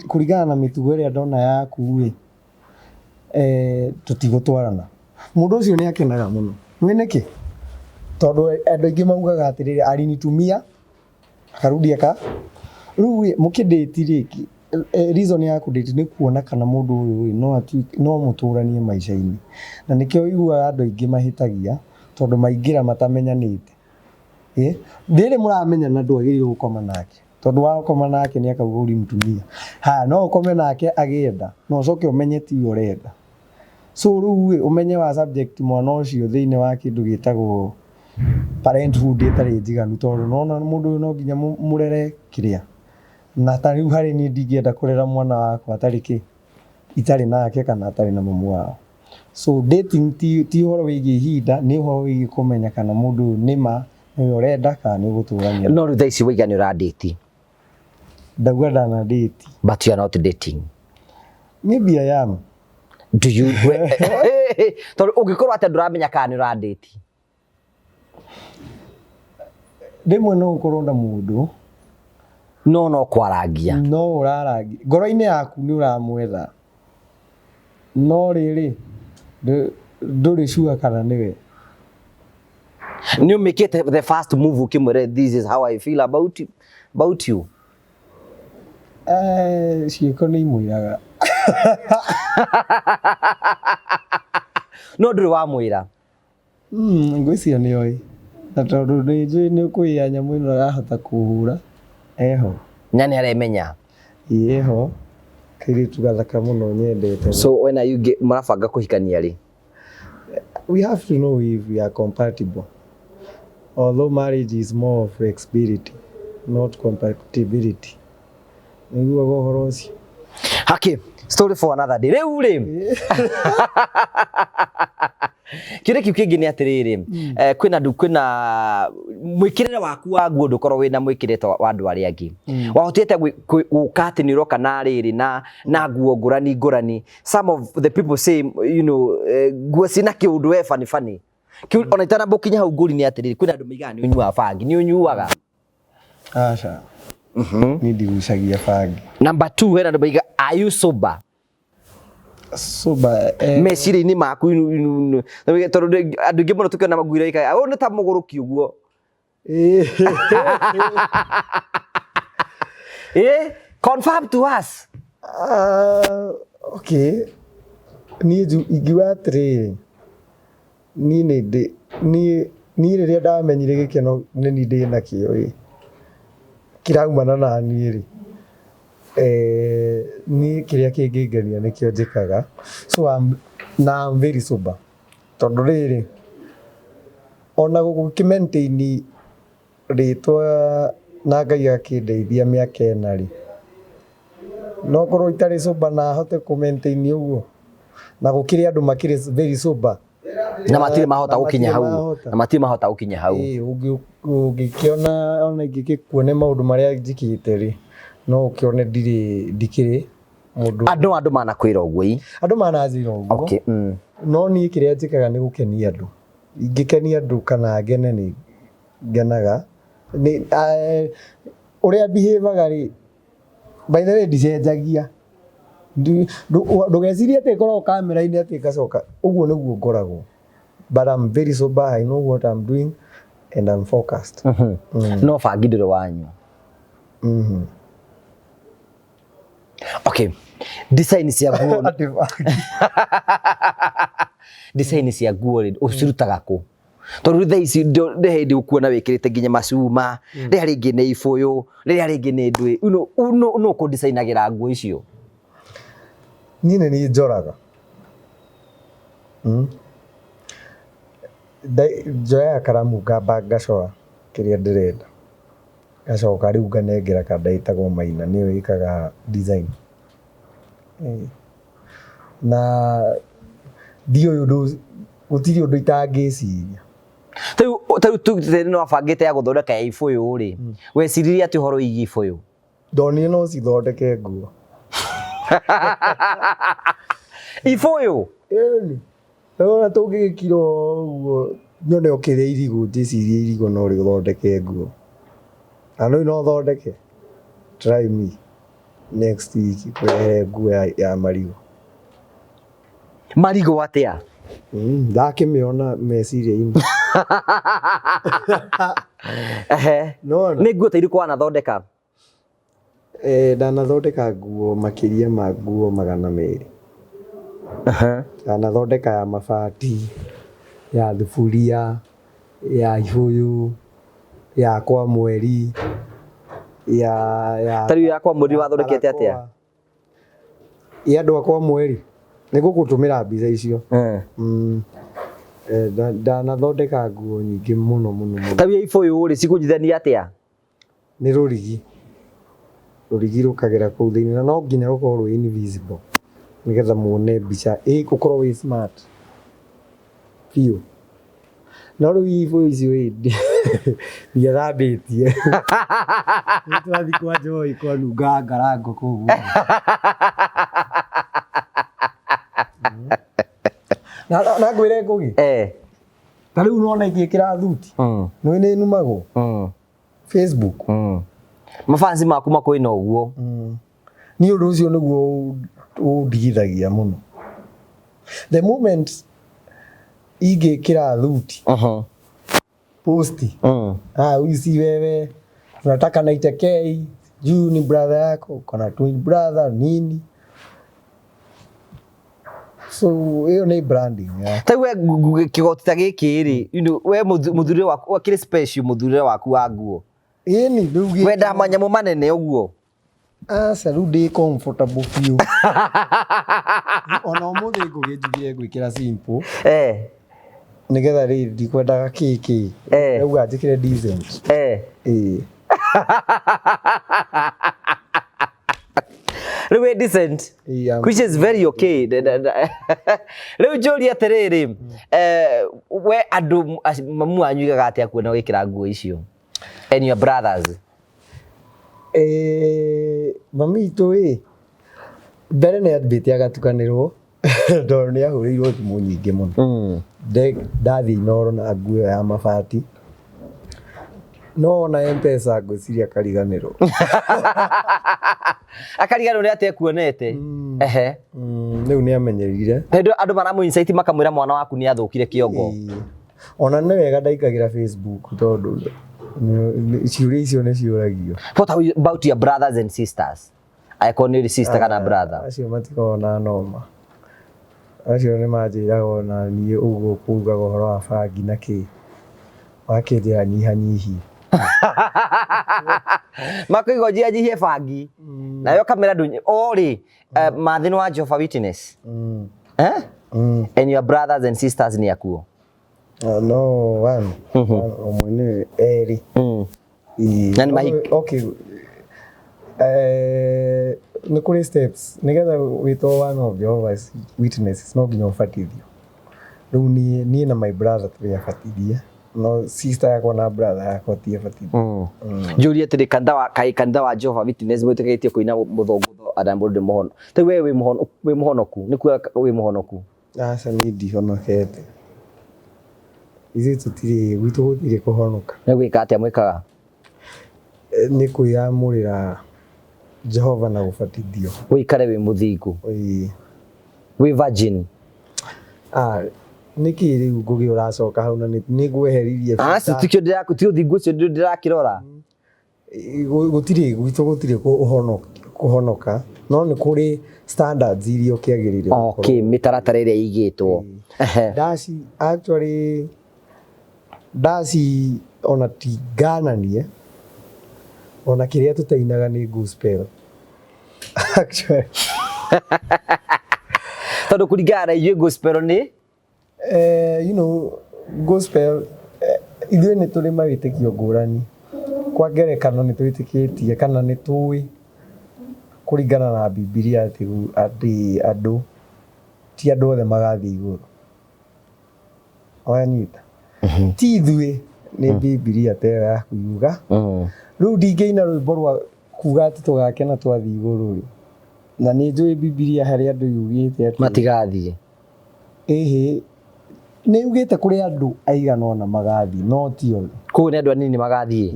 kũringana na mĩtugo ĩrĩa ndona yaku rĩ, tũtigũtwarana, mũndũ ũcio nĩ akenaga mũno. Nĩ nĩkĩ? Tondũ andũ aingĩ maugaga atĩrĩrĩ, alinitumia akarudi rĩu mũkĩdate rĩngĩ, reason ya kũdate nĩ kuona kana mũndũ ũyũ no mũtũranie maica-inĩ, na nĩkĩo ũiguaga andũ aingĩ mahĩtagia tondũ maingĩra matamenyanĩte. Ndĩrĩ mũramenya na ndwagĩrĩirwo gũkoma nake, tondũ wakoma nake nĩ akauga ũlimtumia. No ũkome nake agĩenda, no ũcoke ũmenye ti ũrenda. So rĩu ũmenye wa subject mwana ũcio thĩinĩ wa kĩndũ gĩtagwo parenthood ĩtarĩ njiganu, tondũ nona mũndũ ũyũ no nginya mũrere kĩrĩa. Na ta rĩu harĩ niĩ ndingĩenda kũrera mwana wakwa itarĩ nake kana atarĩ na mamu wao. So dating ti ũhoro wĩgiĩ ihinda, nĩ ũhoro wĩgiĩ kũmenya kana mũndũ ũyũ nĩma nĩwe ũrenda kana nĩ ũgũtũrania. No rĩu thaa ici waiga nĩ ũradate? Ndauga ndana date. But you are not dating? Maybe I am. Do you? Tondũ ũngĩkorwo atĩ ndũramenya kana nĩ ũradate, rĩmwe no ũkorwo na mũndũ no kwarangia, no ũrarangia ngoro-inĩ yaku nĩ ũramwetha, no rĩrĩ ndũrĩ sure kana nĩwe. You make it the first move ukimwere this is how I feel about you. Ciĩko nĩ imwĩraga. No ndũrĩ wamwĩra. Ngwĩciria nĩoĩ. Na tondũ nĩnjũĩ nĩ ũkwĩya nyamũ ĩno arahota kũhũra. Eho. Na nĩ aremenya. Eho. Kairĩtu gathaka mũno nyendete. So when are you marabanga kũhikania rĩ? We have to know if we are compatible. Although marriage is more of flexibility, not compatibility. Nĩguo ũhoro ũcio. Okay, story for another day. Rĩu rĩ. Kĩrĩa kĩu kĩngĩ nĩ atĩrĩrĩ, kwĩna mwĩkĩrĩre waku wa nguo ndũkorwo wĩna mwĩkĩrĩre wa andũ arĩa angĩ. Wahotete gũka atĩ nĩ ũroka na rĩrĩ na nguo ngũrani. Some of the people say, you know, nguo cina kĩũndũ we funny. Ona itanamba ũkinya hau ngũri nĩ atĩrĩrĩ, kwĩna andũ maigaga nĩ ũnyuaga bangi, nĩ ũnyuaga? Aca. Niĩ ndigucagia bangi. Number 2, hena andũ maigaga, are you sober? Sober. Meciria-inĩ maku tondũ andũ aingĩ mũno tũkĩona maguire ikaga nĩ ta mũgũrũki ũguo. Confirm to us. Okay. Niĩ ingiuga atĩrĩrĩ, niĩ rĩrĩa ndamenyire gĩkeno nĩ niĩ ndĩ nakĩo kĩraumana na niĩ niĩ kĩrĩa kĩngĩngenia nĩkĩo njĩkaga. So I'm very sober. Tondũ rĩrĩ, ona gũkĩ-maintain rĩtwa na Ngai akĩndeithia mĩaka ĩna no korwo itarĩ sober na hote kũ-maintain ũguo, na gũkĩrĩ andũ makĩrĩ very sober na matirĩ mahota gũkinya hau. Ũngĩkĩona ona ingĩkuone maũndũ marĩa njĩkĩte no ũkĩone ndikĩrĩ mũndũ. Andũ manakwĩra ũguo andũ mananjĩra ũguo. Okay. No niĩ kĩrĩa njĩkaga nĩ gũkenia andũ. Ingĩkenia andũ kana ngene nĩ ngenaga. Ũrĩa behavior by the way ndicenjagia. Ndũgecirie atĩ ngoragwo kamera-inĩ atĩ ngacoka. Ũguo nĩguo ngoragwo. But I'm very sober. I know what I'm doing and I'm focused. No bangi ndũrĩ wanyua. Okay. Design cia nguo. Design cia nguo ũcirutaga kũ? Tondũ thaa ici nĩ hĩndĩ ũkuona wĩkĩrĩte nginya macuma, rĩrĩa rĩngĩ nĩ ibũyũ, rĩrĩa rĩngĩ nĩ ndũĩ. No kũ-designagĩra nguo icio? Niĩ nĩ niĩ njoraga. Njoyaga karamu ngamba ngacora kĩrĩa ndĩrenda. Ngacoka rĩu nganengera kanda ĩtagwo Maina, nĩyo ĩkaga design. Na ndiũĩ gũtirĩ ũndũ itangĩciria. Rĩu no abangĩte ya gũthondeka ya ibũyũ rĩ, weciririe atĩ ũhoro wĩgiĩ ibũyũ? Ndonire no cithondeke nguo. Ibũyũ? Ĩni. Ona tũngĩgĩkira ũguo nyone ũkĩrĩa irigũ, njĩcirie irigũ no rĩthondeke nguo. Na no thondeke. Try me next week kũrehe nguo ya marigũ. Marigũ atĩa? Ndakĩmĩona meciria-inĩ. Nĩ nguo ta irĩkũ wanathondeka? Ndanathondeka nguo makĩria ma nguo 200. Ndanathondeka ya mabati, ya thuburia, ya ibũyũ, ya kwa mweri, ya tarĩu ya kwa mweri wathondekete atĩa? Ya andũ akwa mweri. Nĩgũgũtũmĩra mbica icio. Ndanathondeka nguo nyingĩ mũno. Tarĩu ya ibũyũ rĩ cikũnjithania atĩa? Nĩ rũrigi rũkagera kũu thĩinĩ, na no nginya rũkorwo rwĩ invisible nĩgetha muone mbica ũkorwo wĩ smart biũ. No rĩu ibũyũ icio ndiathambĩtie. Nĩtwathiĩ kwa Joy kwanunga ngarango kũu. Na ngwĩre ngũgĩ, ta rĩu nona igĩkĩra thuti nĩ numagwo Facebook. Mafansi maku makwĩna ũguo. Niĩ ũndũ ũcio nĩguo ũndigithagia mũno. The moment ingĩkĩra thuti posti. Uisi wewe tunataka naite K, juu ni brother yako, kuna twin brother nini. So hiyo ni branding. Tawe kigoti ta giki ri, we muthurire waku akiri special muthurire waku wa nguo. Ni ndugi. Wenda manyamu manene uguo. Asa rĩu ndĩ comfortable biũ. Ona ũmũthĩ ngũgĩnjigire gwĩkĩra simple. Nĩgetha rĩ ndikwendaga kĩkĩ. Rĩu njĩkĩre decent. Rĩu decent. Which is very okay. Rĩu njũria atĩrĩrĩ, we andũ mamu wanyu igaga atĩa kuona wĩkĩra nguo icio? And your brothers? Mami itũ mbere nĩ ambĩte agatukanĩrwo tondũ nĩ ahũrĩirwo thimũ nyingĩ mũno. Ndathiĩ Inoro na nguo ya mabati. No ona M-Pesa ngwĩciria akariganĩrwo. Akariganĩrwo nĩ atĩa kuonete? Rĩu nĩ amenyerire. Andũ maramũ-incite makamwĩra mwana waku nĩ athũkire kĩongo. Ona nĩ wega ndaikagĩra Facebook tondũ ciũria icio nĩ ciũragio. What about your brothers and sisters? Aĩkorwo nĩ sister kana brother? Acio matikoragwo na noma. Acio nĩ manjĩraga ona niĩ ũguo kuugaga ũhoro wa bangi na kĩ. Wakĩnjĩra nyihanyihi. Makũigua nyihanyihie bangi. Nayo kamera ndũ rĩ mathi nĩ wa Jehovah Witness. And your brothers and sisters nĩ akuo? No, one. Omwe nĩ eri. Na nĩ mahi. Okay. Nĩ kũrĩ steps. Nĩgetha wĩtwo one of Jehovah's Witnesses no nginya ũbatithio. Rĩu niĩ na my brother tũrĩabatithia. No sister yakwa na brother yakwa tiabatithio. Njũria atĩrĩ kanitha wa Jehovah Witness mwĩtĩkĩtie kũina mũthũngũtho ana mũndũ mũhono. Ta we wĩ mũhonoku. Nĩ kuo wĩ mũhonoku. Aca niĩ ndihonokete. Izi tutiri gwitũ gũtirĩ kũhonoka. Nĩ gwĩka atĩa mwĩkaga? Nĩ kwĩyamũrĩra Jehova na gũbatithio. Wĩikare wĩ mũthingu. Wĩ virgin. Nĩkĩ rĩu ngũgĩ ũracoka hau na nĩ ngweheririe. Tikio ndĩraku ti ũthingu ũcio ndĩrakĩrora. Gũtirĩ gwitũ gũtirĩ kũhonoka. No nĩ kũrĩ standards iria ũkĩagĩrĩire. Okay, mĩtaratara ĩrĩa ĩigĩtwo. Ndaci actually ndaci ona tingananie ona kĩrĩa tũtainaga nĩ gospel actually. Tondũ kũringana na inyuĩ gospel nĩ you know gospel ithuĩ nĩ tũrĩ mawĩtĩkio ngũrani. Kwa ngerekano nĩ twĩtĩkĩtie kana nĩ tũĩ kũringana na Biblia atĩ andũ ti andũ othe magathiĩ igũrũ. Wanyita. Ti ithuĩ nĩ Biblia teyo ya kuuga. Rĩu ndingĩina rwĩmbo rwa kuuga atĩ tũgakena twathiĩ igũrũ. Na nĩ njũĩ Biblia harĩ andũ yugĩte atĩ matigathiĩ. Nĩ yugĩte kũrĩ andũ aigana ona magathiĩ no ti othe. Kũu nĩ andũ anini magathiĩ.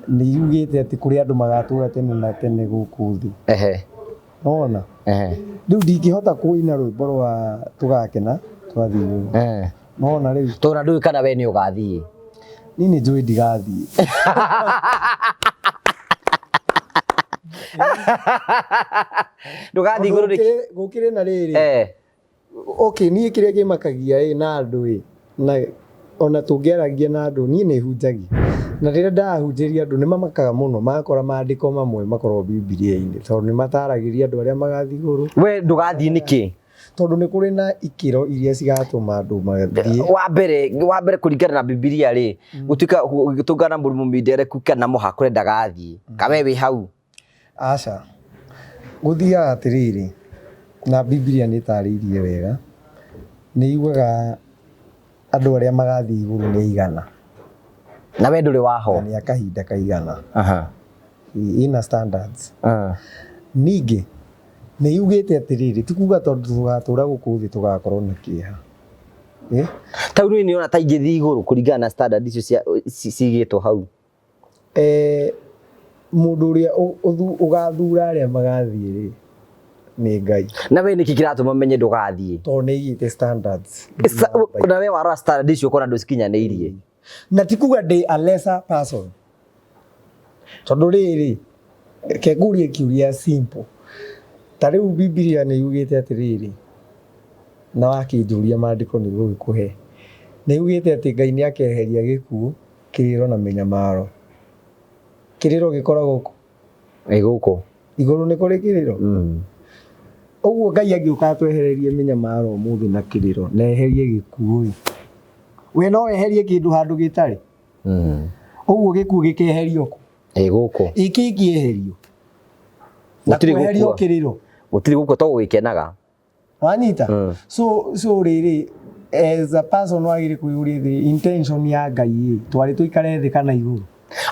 Nĩ yugĩte atĩ kũrĩ andũ magatũũra tene na tene gũkũ thĩ. Nona. Rĩu ndingĩhota kũina rwĩmbo rwa tũgakena twathiĩ igũrũ. Nona rĩu. Tondũ ndũĩ kana we nĩ ũgathiĩ. Niĩ nĩ njũĩ ndigathiĩ. Ndũgathiĩ igũrũ gũkĩrĩ na rĩrĩ. Okay, niĩ kĩrĩa kĩmakagia na andũ na ona tũngĩaragia na andũ niĩ nĩ hunjagia. Na rĩrĩa ndahunjĩria andũ nĩ mamakaga mũno makora maandĩko mamwe makorwo Biblia-inĩ tondũ nĩ mataragĩria andũ arĩa magathiĩ igũrũ. We ndũgathiĩ nĩkĩ? Tondũ nĩ kũrĩ na ikĩro iria cigatũma andũ magathiĩ. Wa mbere kũringana na Biblia rĩ gũtuĩka gũgĩtũngana mũrimũ mĩndereku kana mũhaka kũrĩa ndagathiĩ. Kawe wĩ hau. Aca. Gũthiaga atĩrĩrĩ na Biblia nĩ ĩtarĩirie wega. Nĩ yugaga andũ arĩa magathiĩ igũrũ nĩ igana. Na we ndũrĩ waho. Nĩ akahinda kaigana. Ina standards. Ningĩ nĩ yugĩte atĩrĩrĩ ti kuuga tondũ tũgatũũra gũkũ thĩ tũgakorwo na kĩeha. Ta rĩu nĩ ona ta ingĩthiĩ igũrũ kũringana na standard icio cigĩtwo hau. Mũndũ ũrĩa ũgathuura arĩa magathiĩ rĩ nĩ Ngai. Na we nĩkĩ kĩratũma menye ndũgathiĩ? Tondũ nĩ igĩte standards. Na we warora standard icio ũkona ndũcikinyanĩirie. na tikuga ndĩ a lesser person tondũ rĩrĩ ke ngũrie kiuria simple ta rĩu Biblia nĩ yugĩte atĩrĩrĩ na wakĩnjũria maandĩko nĩ gũgĩkũhe nĩ yugĩte atĩ Ngai nĩ akeheria gĩkuũ kĩrĩro na mĩnyamaro kĩrĩro gĩkoragwo gũkũ igũrũ nĩ kũrĩ kĩrĩro ũguo Ngai angĩũka twehererie mĩnyamaro ũmũthĩ na kĩrĩro na eherie gĩkuũ we no eherie kĩndũ handũ gĩtarĩ ũguo gĩkuũ gĩkeherio gũkũ iki kĩeherio na kweherio kĩrĩro gũtirĩ gũkũ to gwĩkenaga wanyita so rĩrĩ as a person wagĩrĩ kwĩyũria the intention ya Ngai twarĩ tũikare thĩ kana igũrũ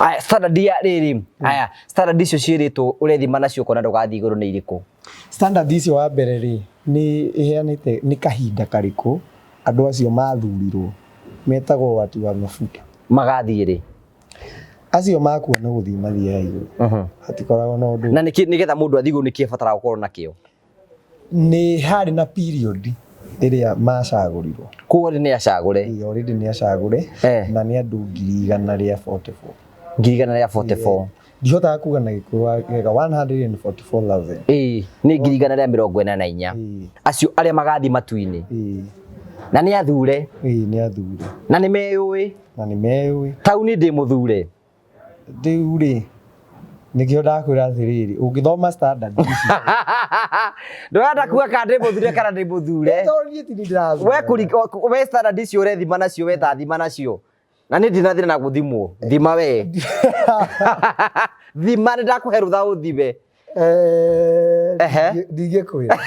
aya standard ya rĩrĩ aya standard icio ciĩrĩtwo ũrethima nacio kona ndũgathiĩ igũrũ nĩ irĩkũ standard icio wa mbere rĩ nĩ iheanĩte nĩ kahinda karĩkũ andũ acio mathurirwo metagwo watu wa mafuta magathiĩ rĩ acio makua no gũthiĩ mathiaga igũrũ hatikoragwo na ũndũ na nĩgetha mũndũ athiĩ igũrũ nĩ kĩbatara gũkorwo nakĩo nĩ harĩ na period ĩrĩa macagũrirwo kũrĩ nĩ acagũre already nĩ acagũre na nĩ andũ 144 144 ndihotaga kuga na gĩkũyũ gĩga 144,000 nĩ 144 acio arĩa magathiĩ matu-inĩ na nĩ athure nĩ athure na nĩ meũĩ tauni ndĩ mũthure rĩu rĩ nĩkĩo ndakwĩra atĩrĩrĩ ũngĩthoma standard ndũrenda kuga kana ndĩ mũthure kana ndĩ mũthure we standard icio ũrethima nacio wetathima nacio na nĩ ndinathire na gũthimwo thima we thima nĩ ndakũhe rũtha ũthime ndingĩkwĩra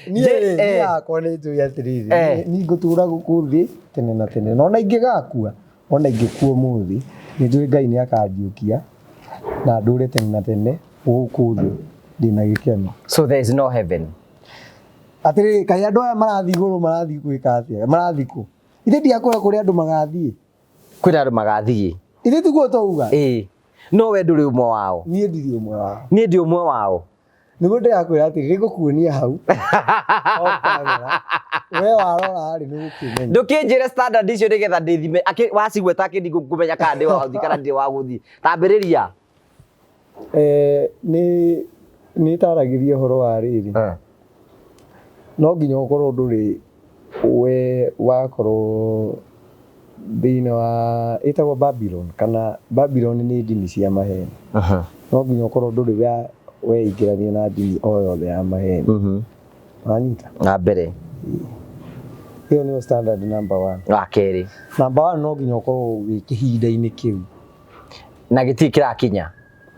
niĩ yakwa nĩ njũĩ atĩrĩrĩ niĩ ngũtũra gũkũ thĩ tene na tene no na ingĩgakua ona ingĩkua ũmũthĩ nĩ njũĩ Ngai nĩ akandiũkia na ndũre tene na tene gũkũ thĩ ndĩna gĩkeno so there is no heaven atĩrĩrĩ kaĩ andũ aya marathiĩ igũrũ marathiĩ gwĩka atĩa marathiĩ kũ ithe ndiakũra kũrĩa andũ magathiĩ kwĩna andũ magathiĩ ithe tiguo twauga no we ndũrĩ ũmwe wao niĩ ndirĩ ũmwe wao niĩ ndĩ ũmwe wao nĩguo ndĩrakwĩra atĩ gĩgũkuonia hau we warora rĩ nĩ gũkĩmenya ndũkĩnjĩre standard icio nĩgetha ndĩthime wacigweta kĩndi ngũmenya kana ndĩ wa gũthiĩ kana ndĩ wa gũthiĩ tambĩrĩria nĩ taragĩria ũhoro wa rĩrĩ no nginya ũkorwo ndũrĩ we wakorwo thĩinĩ wa ĩtagwo Babylon kana Babylon nĩ ndini cia maheni no nginya ũkorwo ndũrĩ weingĩrania na ndini o yothe ya maheni wanyita na mbere ĩyo nĩyo standard number 1 wa kerĩ number 1 no nginya ũkorwo wĩ kĩhinda-inĩ kĩu na gĩtirĩ kĩrakinya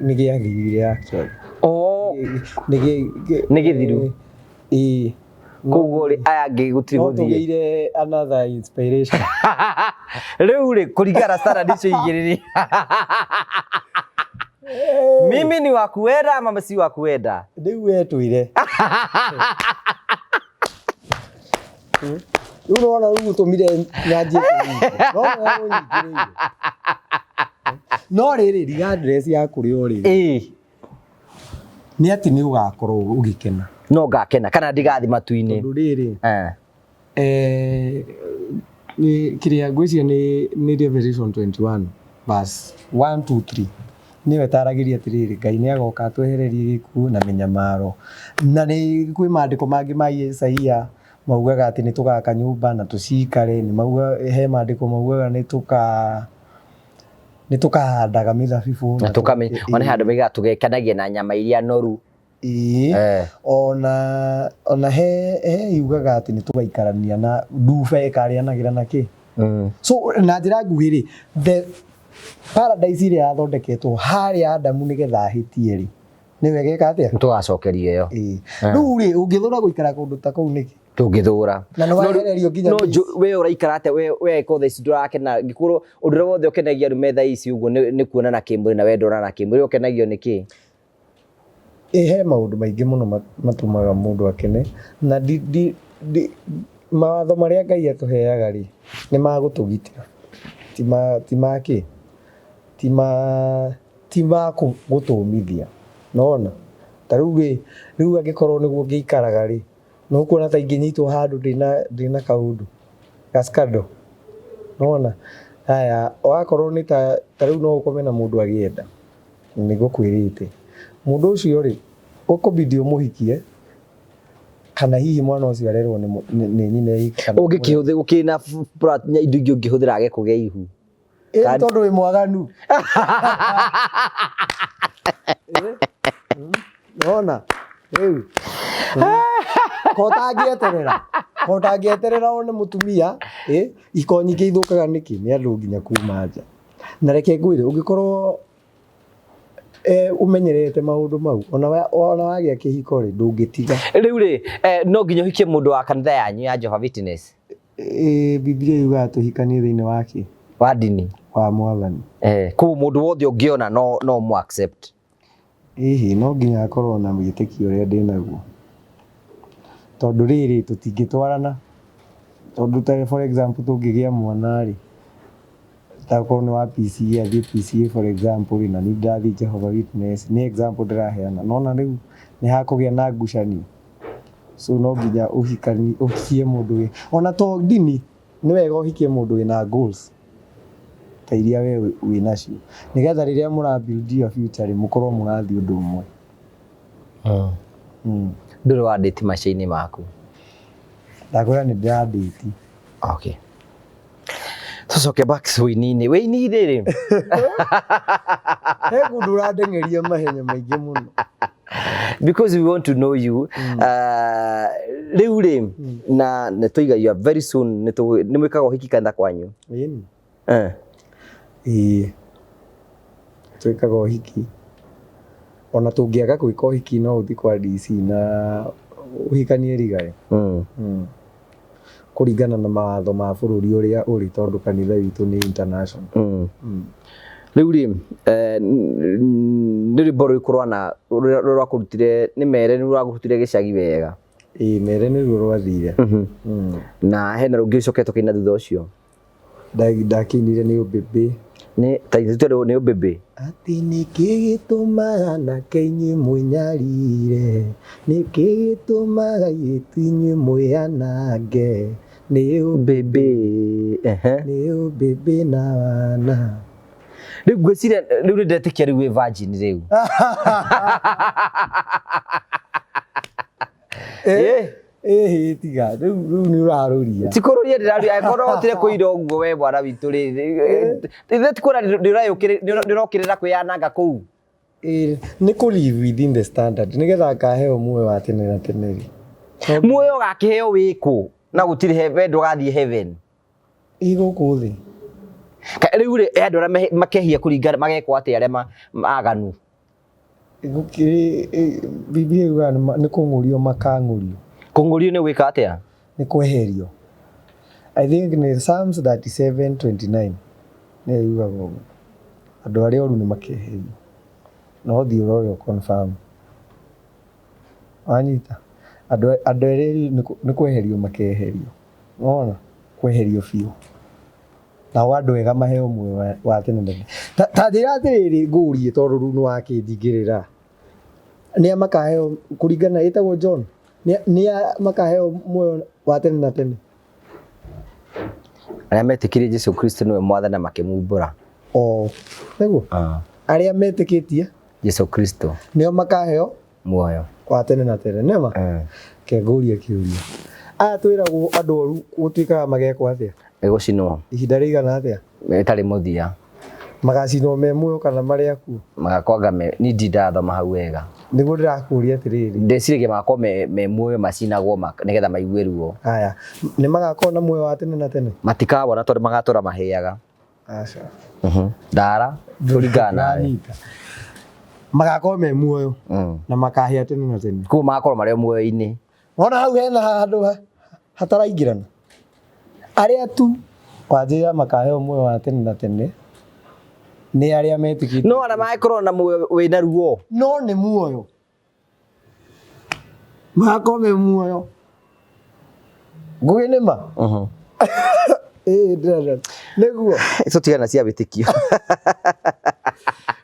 nĩ gĩathirire yakĩo nĩ gĩthiru koguo rĩ aya angĩ gũtirĩ gũthiĩ tũgĩire another inspiration rĩu rĩ kũringana standard icio igĩrĩ mimi ni wakuenda ama si wakuenda rĩu wetũire rĩu nona rĩu tũmire nyanjie no rĩrĩ regardless ya kũrĩa ũrĩ nĩ atĩ nĩ ũgakorwo ũgĩkena no ngakena kana ndigathi matu-inĩ tondũ rĩrĩ kĩrĩa ngwĩcia nĩ Revelation 21 verse 1 to 3 nĩwe taragĩria atĩrĩrĩ Ngai nĩ agoka twehererie gĩkuũ na mĩnyamaro na nĩ kwĩ maandĩko mangĩ ma Isaia maugaga atĩ nĩ tũgaka nyũmba na tũcikare nĩ mauga he maandĩko maugaga nĩ tũkahandaga mĩthabibũ na tũkamenya ona handũ maiga tũgekanagia na nyama iria noru ona he yugaga atĩ nĩ tũgaikarania na nduba ĩkarĩanagĩra na kĩ so na njĩra nguhĩ rĩ the paradise ĩrĩa yathondeketwo harĩa Adamu nĩgetha ahĩtie rĩ nĩwe geka atĩa nĩ tũgacokeria ĩyo rĩu rĩ ũngĩthũra gũikara kũndũ ta kũu nĩkĩ tũngĩthũra na no wehererio nginya we ũraikara atĩa we ko thaa ici ndũrakena ngĩkorwo ũndũ ũrĩa wothe ũkenagia metha ici ũguo nĩ kuonana kĩmwĩrĩ na we ndũrona kĩmwĩrĩ ũkenagio nĩkĩ he maũndũ maingĩ mũno matũmaga mũndũ akene na mawatho marĩa Ngai atũheaga rĩ nĩ magũtũgitĩra ti ma gũtũmithia nona ta rĩu angĩkorwo nĩguo ngĩikaraga rĩ no kuona ta ingĩnyitwo handũ ndĩna kaũndũ gaskado nona haya wakorwo ni ta riu no ukome na mundu agienda nigo kwirite mundu ucio ri ukubidi umuhikie kana hihi mwana ucio arerwo ni nyine ikana ungikihuthe ukina indo ingi ungihuthira age kugia ihu tondu wi mwaganu nona riu kotangieterera one mutumia ikonyi keithukaga niki ni andu nginya kuma nja na reke ngwire ungikorwo umenyerete maundu mau ona wagia kihiko ri ndungitiga riu ri no nginya uhikie mundu wa kanitha yanyu ya Jehovah Witness Biblia yuga tuhikanie thiini wake wa dini wa mwathani ku mundu wothe ungiona no mu accept hihi no nginya akorwo na mwitikio uria ndinaguo tondu riri tutingitwarana tondu ta for example tungigia mwana ri takorwo ni wa PCA athie PCA for example na ni ndathi Jehovah Witness ni example ndiraheana nona riu ni hakugia na ngucanio so no nginya uhikie mundu ona to dini ni wega uhikie mundu wina goals ta iria we winacio nigetha riria mura build your future mukorwo murathi undu umwe nduri wa date macaini maku ndakwira ni ndadate okay tucoke back swinini weini riri he kundu urandengeria mahenya maingi muno because we want to know you riu ri na nituiga you are very soon ni mwikaga hiki kanitha kwanyu twikaga hiki ona tungiaga gwika hiki no uthi kwa DC na uhikanie rigae kuringana na mawatho ma bururi uria uri tondu kanitha witu ni international riu ri ndiri boro ikorwa na rwa kurutire ni mere ni rwa kurutire gicagi wega mere ni ruo rwathire na hena rungi ucoketwo kina thutha ucio ndakinire ni ubebe ni taithitu ni ubebe ati nikigitumaga na kenyi munyarire nikigitumaga yitinyi muyanage ni ubebe ni ubebe na wana riu gwiciria riu ndetikia riu virgin riu tiga riu ni uraruria tikururia ndiraruria akorwo utire kuira uguo we bwana witu ri ithe tikura ndirokirira kwiyananga kuu ni ku live within the standard nigetha akaheo muoyo wa tene na tene muoyo gakiheo wiku na gutiri heaven ndugathie heaven iguku thi riu ri andu aria makehia kuringana magekwo ati aria maganu igukiri Biblia yuga ni kungurio makangurio kungurio ni gwika atia ni kweherio I think ni Psalms 37:29 ni yuga go andu aria oru ni makeherio no thi uroyo confirm anita andu aria ni kweherio makeherio ona kweherio biu na wandu wega maheo muoyo wa tene ndene ta njira atiriri ngurie tondu ru ni wakindingirira ni makaheo kuringana itagwo John ni makaheo muoyo wa tene na tene aria metikirie Jesu Kristo niwe mwathana makimumbura niguo aria metikitie Jesu Kristo nio makaheo muoyo wa tene na tene nema ke ngurie kiuria twiragwo andu oru gutuikaga magekwo atia egucinwo ihinda rigana atia etari muthia magacinwo me muoyo kana mari aku magakwanga ni ndathoma hau wega niguo ndirakuria atiriri ndeciragia makwa me muoyo macinagwo nigetha maigue ruo haya ni magakorwo na muoyo wa tene na tene matikabona tondu magatura mahiaga aca ndara turingana magakorwo me muoyo na makahia tene na tene ku magakorwo mari muoyo-ini ona hau hena handu hataraingirana aria tu wanjira makaheo muoyo wa tene na tene ni aria metikite no aria magakorwo na muoyo wina ruo no ni muoyo magakorwo me muoyo ngugi nĩ ma ndĩrenda nĩguo tũtigana cia wĩtĩkio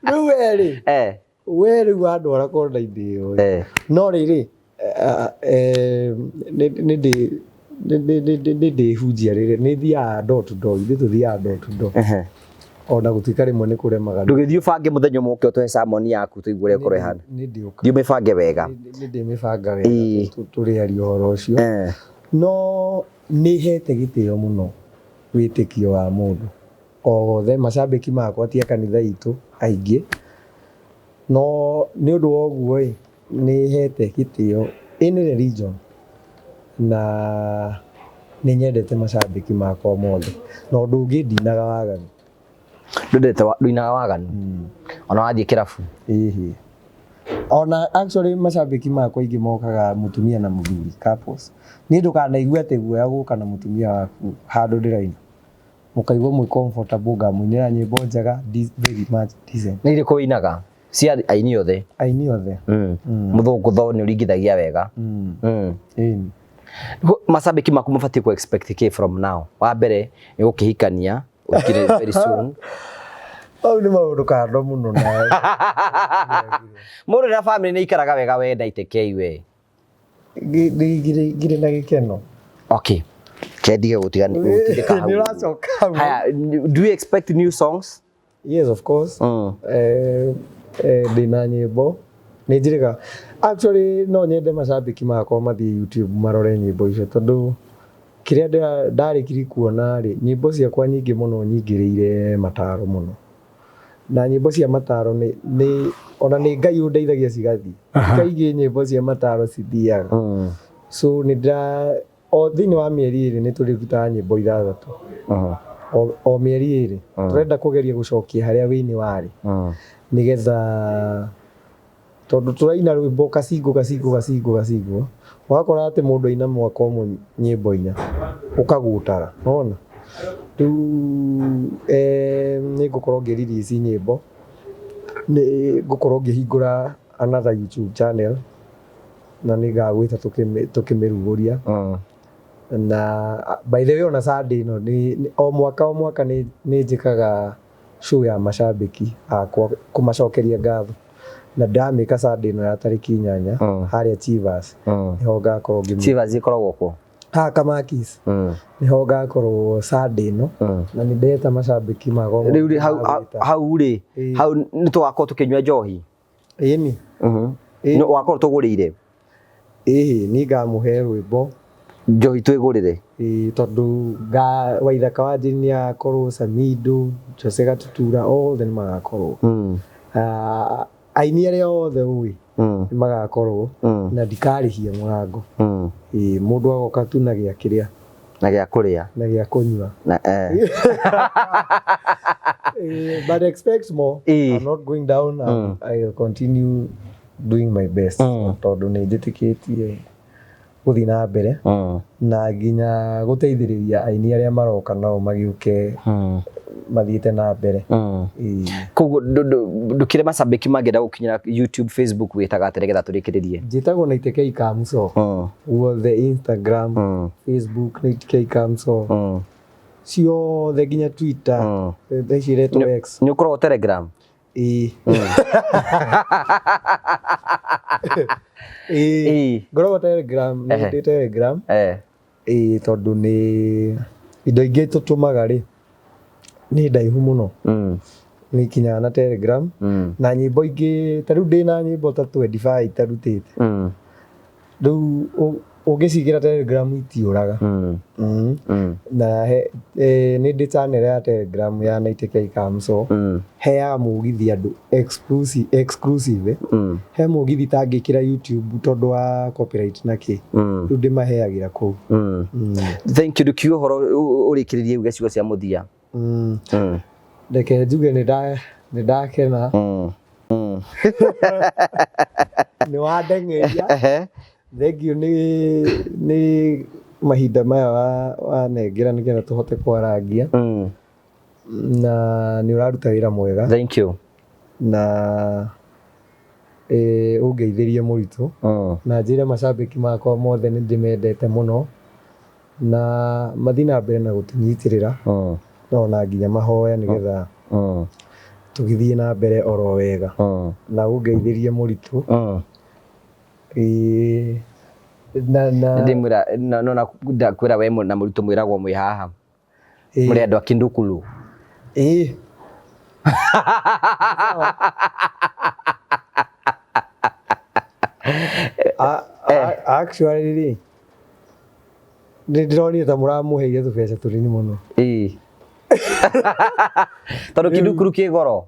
rĩu we rĩu wandwara konda-inĩ ĩyo no rĩrĩ nĩ ndĩhunjia rĩrĩ nĩ thiaga door to door ithuĩ tũthiaga door to door ona gũtuĩka rĩmwe nĩ kũremaga ndũgĩthiĩ ũbange mũthenya ũmwe ũke ũtũhe sermon yaku tũigue ũrĩa ũkorwo ĩhana thiĩ ũmĩbange wega nĩ ndĩmĩbanga wega tũrĩarie ũhoro ũcio no nĩ hete gĩtĩo mũno wĩtĩkio wa mũndũ o wothe macambĩki makwa ti a kanitha itũ aingĩ no nĩ ũndũ wa ũguo nĩ hete gĩtĩo any religion na nĩ nyendete macambĩki makwa mothe na ũndũ ũngĩ ndinaga waganu ndũinaga waganu ona wathiĩ kĩrabu ona actually macambĩki makwa aingĩ mokaga mũtumia na mũthuri couples niĩ ndũkanaigue atĩ guoya gũka na mũtumia waku handũ ndĩraina mũkaigua mwĩ comfortable ngamũinĩra nyĩmbo njega very much decent nĩ irĩkũ wĩinaga cia aini othe mũthũngũ tho nĩ ũringithagia wega macambĩki maku mabatiĩ kũ expect kĩ from now wa mbere nĩ gũkĩhikania ũkire very soon au nĩ maũndũ kando mũno na mũndũ na family nĩ ikaraga wega wenda itekei we ngire na gĩkeno okay kendige gũtindĩka hau haya do you expect new songs yes of course ndĩna nyĩmbo nĩ njĩrĩga actually no nyende macambĩki makwa mathiĩ YouTube marore nyĩmbo icio tondũ kĩrĩa ndarĩkiri kuona rĩ nyĩmbo ciakwa nyingĩ mũno nyingĩrĩire mataro mũno na nyĩmbo cia mataro nĩ ona nĩ Ngai ũndeithagia cigathiĩ kaingĩ nyĩmbo cia mataro cithiaga so o thĩinĩ wa mĩeri ĩrĩ nĩ tũrĩrutaga nyĩmbo 6 o mĩeri ĩrĩ tũrenda kũgeria gũcokia harĩa wĩini warĩ nĩgetha tondũ tũraina rwĩmbo gacingo wakora atĩ mũndũ aina mwaka ũmwe nyĩmbo 4 ũkagũtara nona rĩu nĩ ngũkorwo ngĩ-release nyĩmbo nĩ ngũkorwo ngĩhingũra another YouTube channel na nĩ ngagwĩta tũkĩmĩrugũria na by the way ona Sunday no o mwaka nĩ njĩkaga show ya macambĩki akwa kũmacokeria ngatho na ndamĩka Sunday no ya tarĩki 8 harĩa Chivas niho ngakorwo Chivas ikoragwo kũ Kamakis niho ngakorwo Sunday no na nĩ ndeta macambĩki mago rĩu hau rĩ hau nĩ tũgakorwo tũkĩnyua njohi ĩni no wakorwo tũgũrĩire nĩ ngamũhe rwĩmbo njohi twĩgũrĩre tondũ Waithaka wa Njĩrĩ nĩ agakorwo Samido Jose Gatutura othe nĩ magakorwo aini arĩa othe ũĩ nĩ magakorwo na ndikarĩhia mũrango mũndũ agoka tu na gĩa kĩrĩa na gĩa kũrĩa na gĩa kũnyua na but expect more. I'm not going down. I'll continue doing my best tondũ nĩ njĩtĩkĩtie gũthiĩ na mbere na nginya gũteithĩrĩria aini arĩa maroka nao magĩũke mathiĩte na mbere koguo ndũkĩre macambĩki mangĩenda gũkinyĩra YouTube Facebook wĩtaga atĩ nĩgetha tũrĩkĩrĩrie njĩtagwo KA MSOO woothe Instagram Facebook KA MSOO ciothe nginya Twitter thaici iretwo X nĩ ũkoragwo Telegram ngoragwo Telegram nĩ ndĩ Telegram tondũ nĩ indo ingĩ tũtũmaga rĩ nĩ ndaihu mũno nĩ ikinyaga na Telegram na nyĩmbo ingĩ ta rĩu ndĩ na nyĩmbo ta 25 itarutĩte rĩu ũngĩcigĩra Telegram itiũraga na nĩ ndĩ channel ya Telegram ya KA MSOO heaga mũgithi andũ exclusive he mũgithi tangĩkĩra YouTube tondũ wa copyright na kĩ rĩu ndĩmaheagĩra kũu thank you ndukiuga ũhoro ũrĩkĩrĩrie uge ciugo cia mũthia reke njuge nĩ ndakena nĩ wandeng'eria thank you nĩ mahinda maya wanengera nĩgetha tũhote kwarangia na nĩ ũraruta wĩra mwega thank you na ũngeithĩrie mũritũ na njĩre macambĩki makwa mothe nĩ ndĩmendete mũno na mathiĩ na mbere na gũtũnyitĩrĩra no na nginya mahoya nĩgetha tũgĩthiĩ na mbere oro wega na ũngeithĩrie mũritũ ndimwira no kwira we na murito mwiragwo mwi haha muri andu akindukulu actually ndironi ta muramuheire tubeca turini muno tondu kindukulu ki goro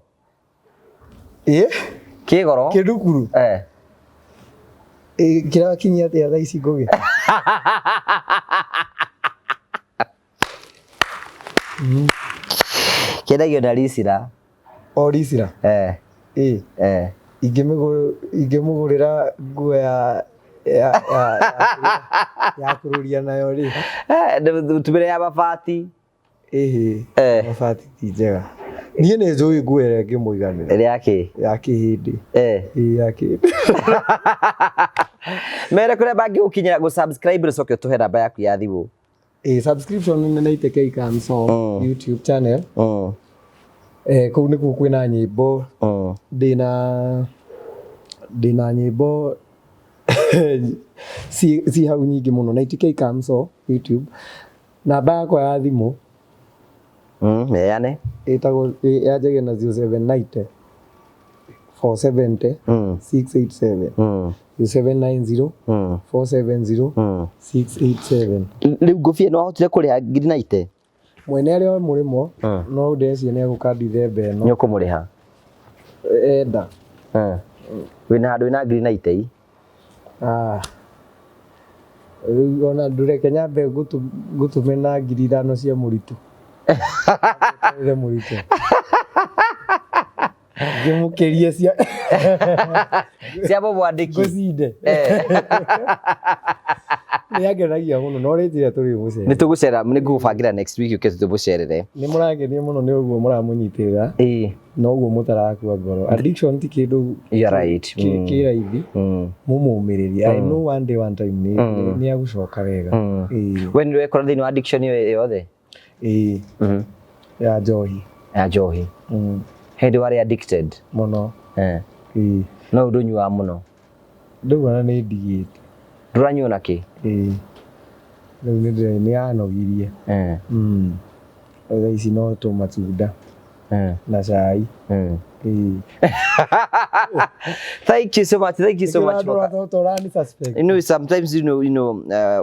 ki goro kindukulu kira kinyia atia thaa ici ngugi kendagio na risira risira ingimugurira nguo ya kururia nayo ri tumire ya mabati mabati ti njega niĩ nĩ njũĩ nguo ĩrĩa ngĩmũiganĩra ya kĩhĩndĩ ya kĩhĩndĩ mere kũrĩa bangĩgũkinyĩra gũ-subscribe ũcoke ũtũhe namba yaku ya thimũ subscription nĩ KA MSOO YouTube channel kũu nĩkuo kwĩna nyĩmbo ndĩna nyĩmbo si hau nyingĩ mũno na KA MSOO YouTube namba yakwa ya thimũ meane ĩtagwo yanjagia na 0790 470 687 0790 470 687 rĩu ngũbia no ahotire kũrĩha ngiri 90 mwene arĩa mũrĩmo no ndecie nĩ egũkandithe mbe ĩno nĩ ũkũmũrĩha enda wĩna handũ wĩna ngiri 90 rĩu ona ndũreke nyambe ngũtũme na ngiri 5 cia mũritũ mũritũ ngĩmũkĩrie cia mũmwandĩki ngũcinde nĩangenagia mũno no rĩnjĩra tũrĩ mũcere nĩ tũgũcera nĩ ngũgũbangĩra next week ũke tũmũcerere nĩ mũrangenia mũno nĩ ũguo mũramũnyitĩrĩra no ũguo mũtarakua ngoro addiction ti kĩndũ kĩraithi mũmũmĩrĩria I know one day one time nĩ agũcoka wega we nĩ wekora thĩinĩ wa addiction ĩyo yothe ya njohi hĩndĩ warĩ addicted mũno no ndũnyuaga mũno ndauga nĩ ndigĩte ndũranyua na kĩ rĩu nĩ yanogirie thaa ici no tũmatunda na cai Thank you so much. Sometimes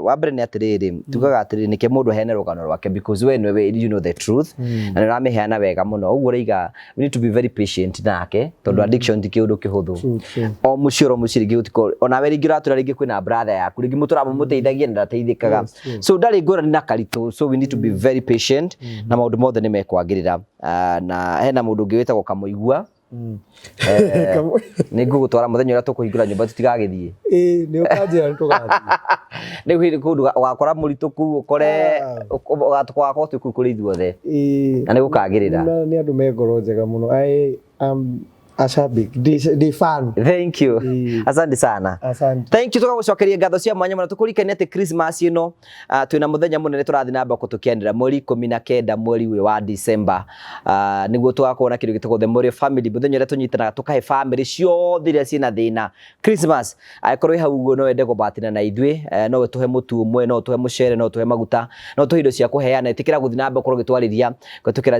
wa mbere nĩ atĩrĩrĩ tugaga atĩrĩrĩ nĩke mũndũ aheane rũgano rwake because we know the truth na nĩũramĩheana wega mũno ũguo rĩiga we need to be very patient nake tondũ addiction ti kĩũndũ kĩhũthũ o mũciĩ rĩngĩ ũtiko ona we rĩngĩ ũratũra rĩngĩ kwĩna brother yaku rĩngĩ mũtũramũteithagia na ndateithĩkaga so ndarĩ ngũrani na karitũ so we need to be very patient na maũndũ mothe nĩ mekwagĩrĩra na hena mũndũ ũngĩ wĩtagwo Kamũigua nĩ ngũgũtwara mũthenya ũrĩa tũkũhingũra nyũmba tũtigagĩthiĩ nĩ ũkanjĩra nĩ tũgathiĩ rĩu hĩndĩ kũndũ ũgakora mũritũ kũu ũkore ũgakorwo twĩ kũu kũrĩ ithuothe na nĩ gũkagĩrĩra nĩ andũ me ngoro njega mũno ashabik di fan thank you asante sana thank you tugagucokeria ngatho cia mwanya mũno tũkũrikania atĩ Christmas ĩno twĩna mũthenya mũnene tũrathiĩ na mbere tũkĩanĩra mweri 19 mweri wa December nĩguo tũgakorwo na kĩndũ gĩtagwo the Mori family mũthenya ũrĩa tũnyitanaga tũkahe family ciothe iria ciĩna thĩna Christmas angĩkorwo hau ũguo no wende gũbatina na ithuĩ no tũhe mũtu ũmwe no tũhe mũcere no tũhe maguta no tũhe indo cia kũheana ĩtĩkĩra gũthiĩ na mbere ũkorwo ũgĩtwarĩria gũtũkĩra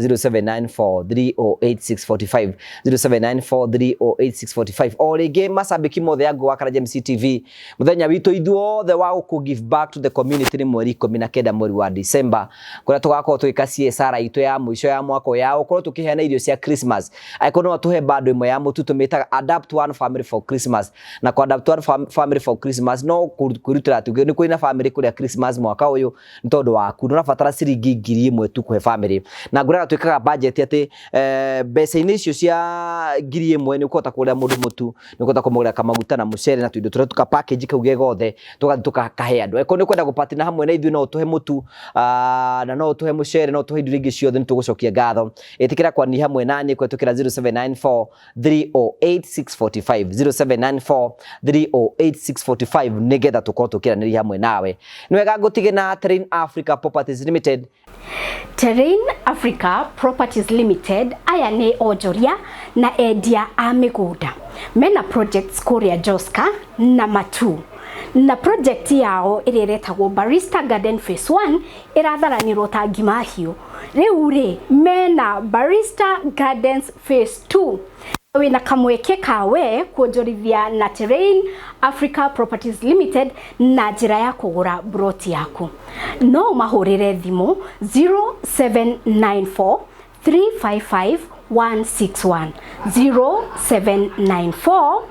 0794308645 0794308645 o rĩngĩ macambĩki mothe yangu wa KA MSOO TV mũthenya witũ ithuothe wa gũkũ give back to the community nĩ mweri 19 mweri wa December kũrĩa tũgakorwo twĩka CSR itũ ya mũico ya mwaka ya gũkorwo tũkĩheana irio cia Christmas angĩkorwo no tũhe bando ĩmwe ya mũtu tũmĩtaga adapt one family for Christmas na kwa adapt one family for Christmas no kũrutĩra tuge nĩ kwĩna family kũrĩa Christmas mwaka ũyũ nĩ tondũ waku no ũrabatara ciringi 1000 tu kũhe family na ngũraga twĩkaga budget atĩ mbeca-inĩ icio cia 1000 nĩ ũkũhota kũrĩa mũndũ mũtu nĩ ũkũhota kũmũgũrĩra kamaguta na mũcere na tũindo tũrĩa tũka package kau gegothe tũgathiĩ tũkahe andũ angĩkorwo nĩ kwenda gũpatina hamwe na ithuĩ no tũhe mũtu na no tũhe mũcere no tũhe indo ingĩ ciothe nĩ tũgũcokia ngatho ĩtĩkĩra kwani hamwe naniĩ kũhetũkĩra 0794308645 0794308645 nĩgetha tũkorwo tũkĩranĩria hamwe nawe nĩ wega ngũtige na Terrain Africa Properties Limited Terrain Africa Properties Limited aya nĩ onjoria na endia a mĩgũnda mena projects kũrĩa Joska na Matu na project yao ĩrĩa ĩretagwo Barista Garden Phase 1 ĩratharanĩrwo ta ngima hiũ. Rĩu rĩ mena Barista Gardens Phase 2 wĩna kamweke kawe kuonjorithia na Terrain Africa Properties Limited na njĩra ya kũgũra broti yaku. No mahũrĩre thimũ 0794 355 161 0794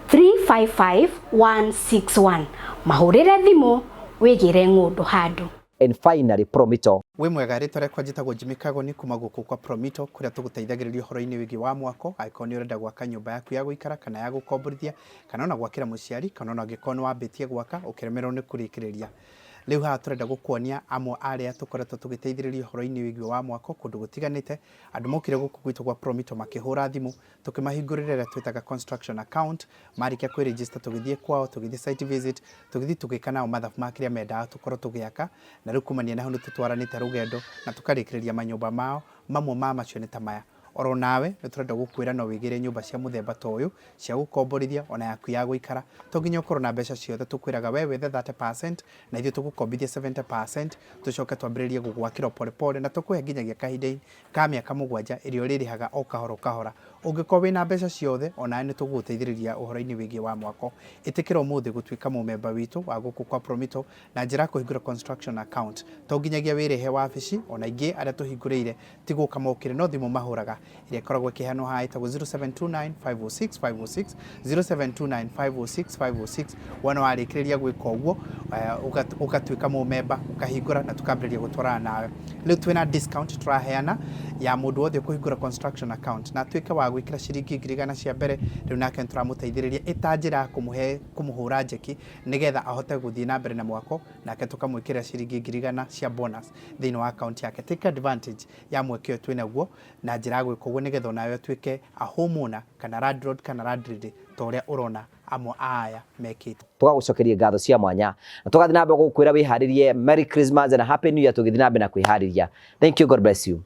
355 161. Mahũrĩre thimũ wĩgĩre ng'ũndũ handũ. And finally, Promito. We mwega rĩtwa rĩakwa njĩtagwo Jimmy Kagoni kuma gũkũ kwa Promito kũrĩa tũgũteithagĩrĩria ũhoro-inĩ wĩgiĩ wa mwako angĩkorwo nĩ ũrenda gwaka nyũmba yaku ya gũikara kana ya gũkomborithia kana ona gwakĩra mũciari kana ona angĩkorwo nĩ wambĩtie gwaka ũkĩremerwo nĩ kũrĩkĩrĩria. Rĩu haha tũrenda gũkuonia amwe arĩa tũkoretwo tũgĩteithĩrĩria ũhoro-inĩ wĩgiĩ wa mwako kũndũ gũtiganĩte. Andũ mokire gũkũ gwitũ gwa Promito makĩhũra thimũ tũkĩmahingũrĩra ĩrĩa twĩtaga construction account. Marĩkia kwĩregister tũgĩthiĩ kwao, tũgĩthiĩ site visit, tũgĩthiĩ tũgĩka nao mathabu ma kĩrĩa mendaga tũkorwo tũgĩaka, na rĩu kumania na hau nĩ tũtwaranĩte rũgendo na tũkarĩkĩrĩria manyũmba mao. Mamwe ma macio nĩ ta maya. Oro nawe nĩ tũrenda gũkwĩra no wĩgĩre nyũmba cia mũthemba ta ũyũ cia gũkomborithia ona yaku ya gũikara. To nginya ũkorwo na mbeca ciothe, tũkwĩraga we wethe 30% na ithuĩ tũgũkombithia 70%, tũcoke twambĩrĩrie gũgwakĩra pole na tũkũhe nginyagia kahinda ka mĩaka 7 ĩrĩa ũrĩrĩhaga o kahora kahora. Ũngĩkorwo wĩna mbeca ciothe ona nĩ tũgũgũteithĩrĩria ũhoro-inĩ wĩgiĩ wa mwako. Ĩtĩkĩra ũmũthĩ gũtuĩka mũmemba witũ wa gũkũ kwa Promito na njĩra kũhingũra construction account. To nginyagia wĩrehe wabici, ona ingĩ arĩa tũhingũrĩire ti gũka mokĩre no thimũ mahũraga ĩrĩa ĩkoragwo ĩkĩheanwo haha ĩtagwo 0729 506 506 0729 506 506. Wona warĩkĩrĩria gwĩka ũguo ũgatuĩka mũmemba ũkahingũra na tũkambĩrĩria gũtwarana nawe. Rĩu twĩna discount tũraheana ya mũndũ wothe kũhingũra construction account na atuĩke wa gwĩkĩra ciringi 100 cia mbere. Rĩu nake nĩtũramũteithĩrĩria ĩta njĩra ya kũmũhũra njeki nĩgetha ahote gũthiĩ na mbere na mwako, nake tũkamwĩkĩra ciringi 100 cia bonus thĩinĩ wa account yake. Take advantage ya mweke ũyũ twĩnaguo na njĩra ya gwĩka ũguo nĩgetha onawe ũtuĩke a homeowner kana landlord kana landlady ta ũrĩa ũrona amwe aya mekĩte. Tũgagũcokeria ngatho cia mwanya na tũgathiĩ na mbere gũkwĩra wĩharĩrie Merry Christmas and Happy New Year, tũgĩthiĩ na mbere na kwĩharĩria. Thank you, God bless you.